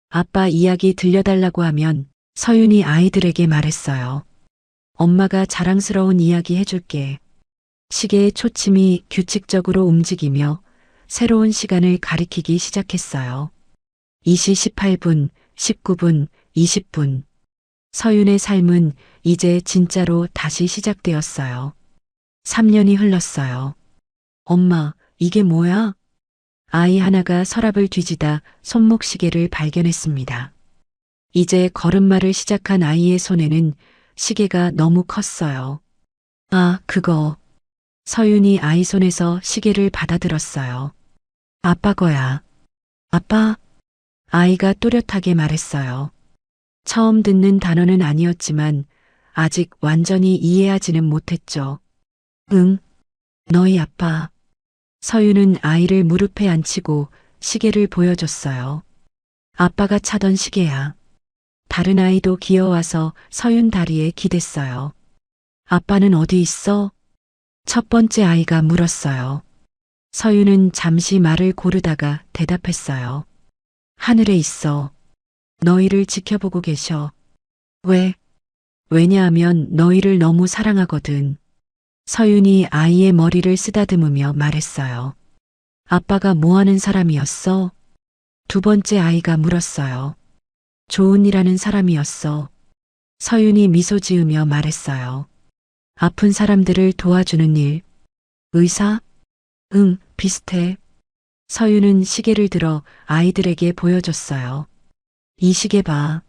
아빠 이야기 들려달라고 하면 서윤이 아이들에게 말했어요. 엄마가 자랑스러운 이야기 해줄게. 시계의 초침이 규칙적으로 움직이며 새로운 시간을 가리키기 시작했어요. 2시 18분, 19분, 20분. 서윤의 삶은 이제 진짜로 다시 시작되었어요. 3년이 흘렀어요. 엄마, 이게 뭐야? 아이 하나가 서랍을 뒤지다 손목시계를 발견했습니다. 이제 걸음마를 시작한 아이의 손에는 시계가 너무 컸어요. 아, 그거. 서윤이 아이 손에서 시계를 받아들었어요. 아빠 거야. 아빠? 아이가 또렷하게 말했어요. 처음 듣는 단어는 아니었지만 아직 완전히 이해하지는 못했죠. 응, 너희 아빠. 서윤은 아이를 무릎에 앉히고 시계를 보여줬어요. 아빠가 차던 시계야. 다른 아이도 기어와서 서윤 다리에 기댔어요. 아빠는 어디 있어? 첫 번째 아이가 물었어요. 서윤은 잠시 말을 고르다가 대답했어요. 하늘에 있어. 너희를 지켜보고 계셔. 왜? 왜냐하면 너희를 너무 사랑하거든. 서윤이 아이의 머리를 쓰다듬으며 말했어요. 아빠가 뭐 하는 사람이었어? 두 번째 아이가 물었어요. 좋은 일 하는 사람이었어. 서윤이 미소 지으며 말했어요. 아픈 사람들을 도와주는 일. 의사? 응, 비슷해. 서윤은 시계를 들어 아이들에게 보여줬어요. 이 시계 봐.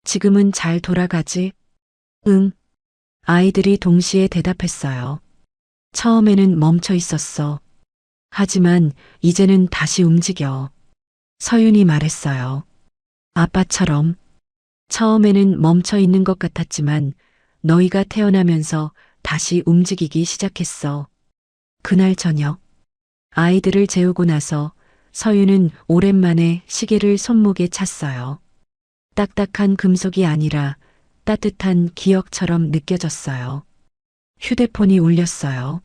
지금은 잘 돌아가지? 응. 아이들이 동시에 대답했어요. 처음에는 멈춰 있었어. 하지만 이제는 다시 움직여. 서윤이 말했어요. 아빠처럼. 처음에는 멈춰 있는 것 같았지만 너희가 태어나면서 다시 움직이기 시작했어. 그날 저녁, 아이들을 재우고 나서 서윤은 오랜만에 시계를 손목에 찼어요. 딱딱한 금속이 아니라 따뜻한 기억처럼 느껴졌어요. 휴대폰이 울렸어요.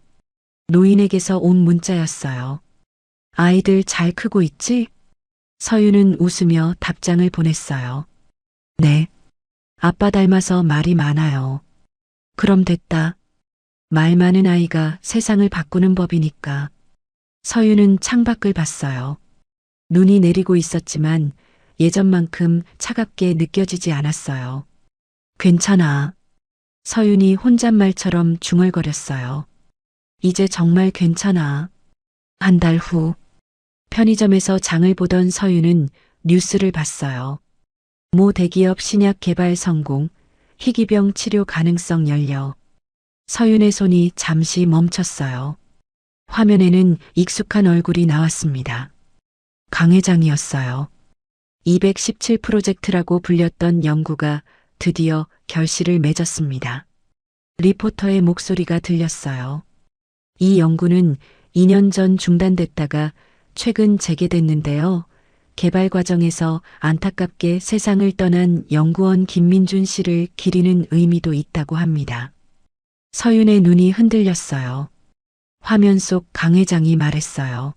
노인에게서 온 문자였어요. 아이들 잘 크고 있지? 서윤은 웃으며 답장을 보냈어요. 네. 아빠 닮아서 말이 많아요. 그럼 됐다. 말 많은 아이가 세상을 바꾸는 법이니까. 서윤은 창밖을 봤어요. 눈이 내리고 있었지만 예전만큼 차갑게 느껴지지 않았어요. 괜찮아. 서윤이 혼잣말처럼 중얼거렸어요. 이제 정말 괜찮아. 한 달 후, 편의점에서 장을 보던 서윤은 뉴스를 봤어요. 모 대기업 신약 개발 성공, 희귀병 치료 가능성 열려. 서윤의 손이 잠시 멈췄어요. 화면에는 익숙한 얼굴이 나왔습니다. 강 회장이었어요. 217 프로젝트라고 불렸던 연구가 드디어 결실을 맺었습니다. 리포터의 목소리가 들렸어요. 이 연구는 2년 전 중단됐다가 최근 재개됐는데요. 개발 과정에서 안타깝게 세상을 떠난 연구원 김민준 씨를 기리는 의미도 있다고 합니다. 서윤의 눈이 흔들렸어요. 화면 속 강 회장이 말했어요.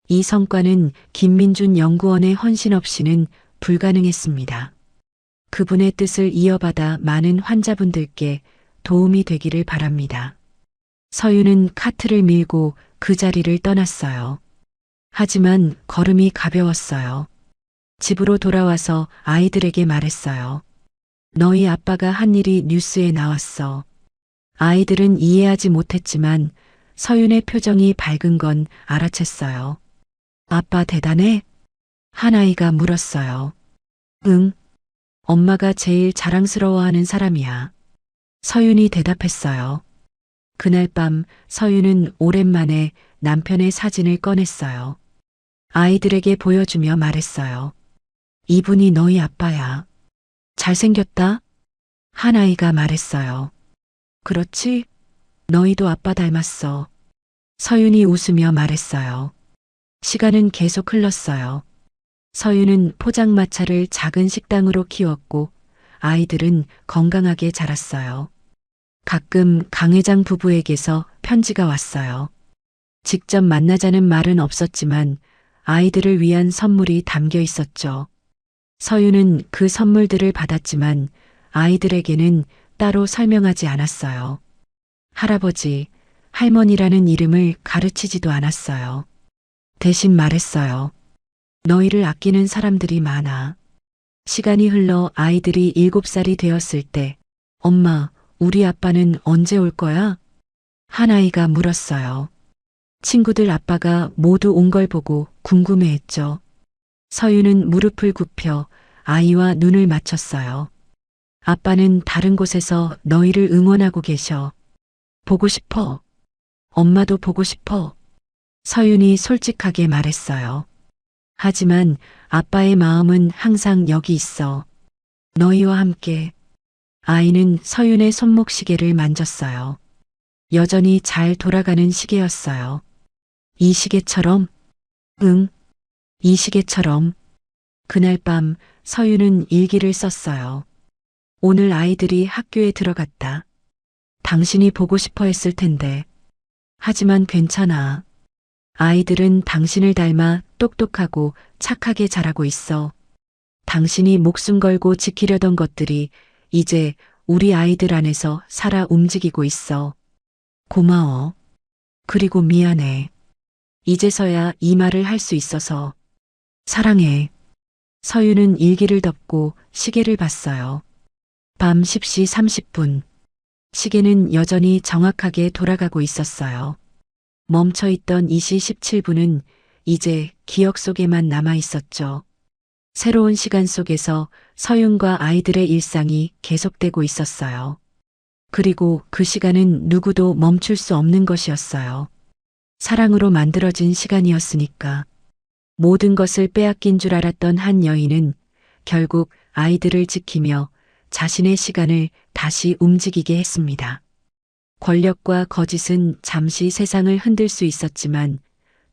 이 성과는 김민준 연구원의 헌신 없이는 불가능했습니다. 그분의 뜻을 이어받아 많은 환자분들께 도움이 되기를 바랍니다. 서윤은 카트를 밀고 그 자리를 떠났어요. 하지만 걸음이 가벼웠어요. 집으로 돌아와서 아이들에게 말했어요. 너희 아빠가 한 일이 뉴스에 나왔어. 아이들은 이해하지 못했지만 서윤의 표정이 밝은 건 알아챘어요. 아빠 대단해? 한 아이가 물었어요. 응. 엄마가 제일 자랑스러워하는 사람이야. 서윤이 대답했어요. 그날 밤 서윤은 오랜만에 남편의 사진을 꺼냈어요. 아이들에게 보여주며 말했어요. 이분이 너희 아빠야. 잘생겼다? 한 아이가 말했어요. 그렇지? 너희도 아빠 닮았어. 서윤이 웃으며 말했어요. 시간은 계속 흘렀어요. 서윤은 포장마차를 작은 식당으로 키웠고 아이들은 건강하게 자랐어요. 가끔 강 회장 부부에게서 편지가 왔어요. 직접 만나자는 말은 없었지만 아이들을 위한 선물이 담겨 있었죠. 서윤은 그 선물들을 받았지만 아이들에게는 따로 설명하지 않았어요. 할아버지, 할머니라는 이름을 가르치지도 않았어요. 대신 말했어요. 너희를 아끼는 사람들이 많아. 시간이 흘러 아이들이 7살이 되었을 때, 엄마, 우리 아빠는 언제 올 거야? 한 아이가 물었어요. 친구들 아빠가 모두 온 걸 보고 궁금해했죠. 서윤은 무릎을 굽혀 아이와 눈을 맞췄어요. 아빠는 다른 곳에서 너희를 응원하고 계셔. 보고 싶어. 엄마도 보고 싶어. 서윤이 솔직하게 말했어요. 하지만 아빠의 마음은 항상 여기 있어. 너희와 함께. 아이는 서윤의 손목 시계를 만졌어요. 여전히 잘 돌아가는 시계였어요. 이 시계처럼? 응. 이 시계처럼. 그날 밤 서윤은 일기를 썼어요. 오늘 아이들이 학교에 들어갔다. 당신이 보고 싶어 했을 텐데. 하지만 괜찮아. 아이들은 당신을 닮아 똑똑하고 착하게 자라고 있어. 당신이 목숨 걸고 지키려던 것들이 이제 우리 아이들 안에서 살아 움직이고 있어. 고마워. 그리고 미안해. 이제서야 이 말을 할 수 있어서. 사랑해. 서윤은 일기를 덮고 시계를 봤어요. 밤 10시 30분. 시계는 여전히 정확하게 돌아가고 있었어요. 멈춰있던 2시 17분은 이제 기억 속에만 남아 있었죠. 새로운 시간 속에서 서윤과 아이들의 일상이 계속되고 있었어요. 그리고 그 시간은 누구도 멈출 수 없는 것이었어요. 사랑으로 만들어진 시간이었으니까. 모든 것을 빼앗긴 줄 알았던 한 여인은 결국 아이들을 지키며 자신의 시간을 다시 움직이게 했습니다. 권력과 거짓은 잠시 세상을 흔들 수 있었지만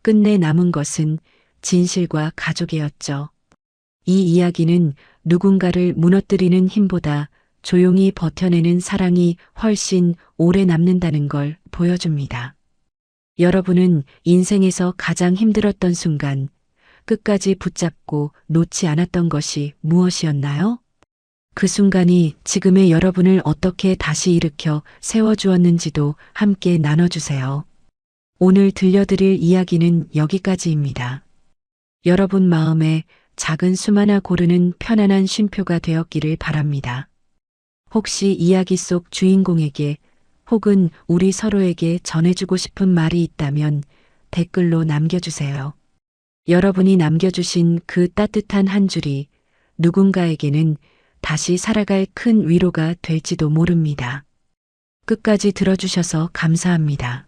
끝내 남은 것은 진실과 가족이었죠. 이 이야기는 누군가를 무너뜨리는 힘보다 조용히 버텨내는 사랑이 훨씬 오래 남는다는 걸 보여줍니다. 여러분은 인생에서 가장 힘들었던 순간, 끝까지 붙잡고 놓지 않았던 것이 무엇이었나요? 그 순간이 지금의 여러분을 어떻게 다시 일으켜 세워주었는지도 함께 나눠주세요. 오늘 들려드릴 이야기는 여기까지입니다. 여러분 마음에 작은 숨 하나 고르는 편안한 쉼표가 되었기를 바랍니다. 혹시 이야기 속 주인공에게 혹은 우리 서로에게 전해주고 싶은 말이 있다면 댓글로 남겨주세요. 여러분이 남겨주신 그 따뜻한 한 줄이 누군가에게는 다시 살아갈 큰 위로가 될지도 모릅니다. 끝까지 들어주셔서 감사합니다.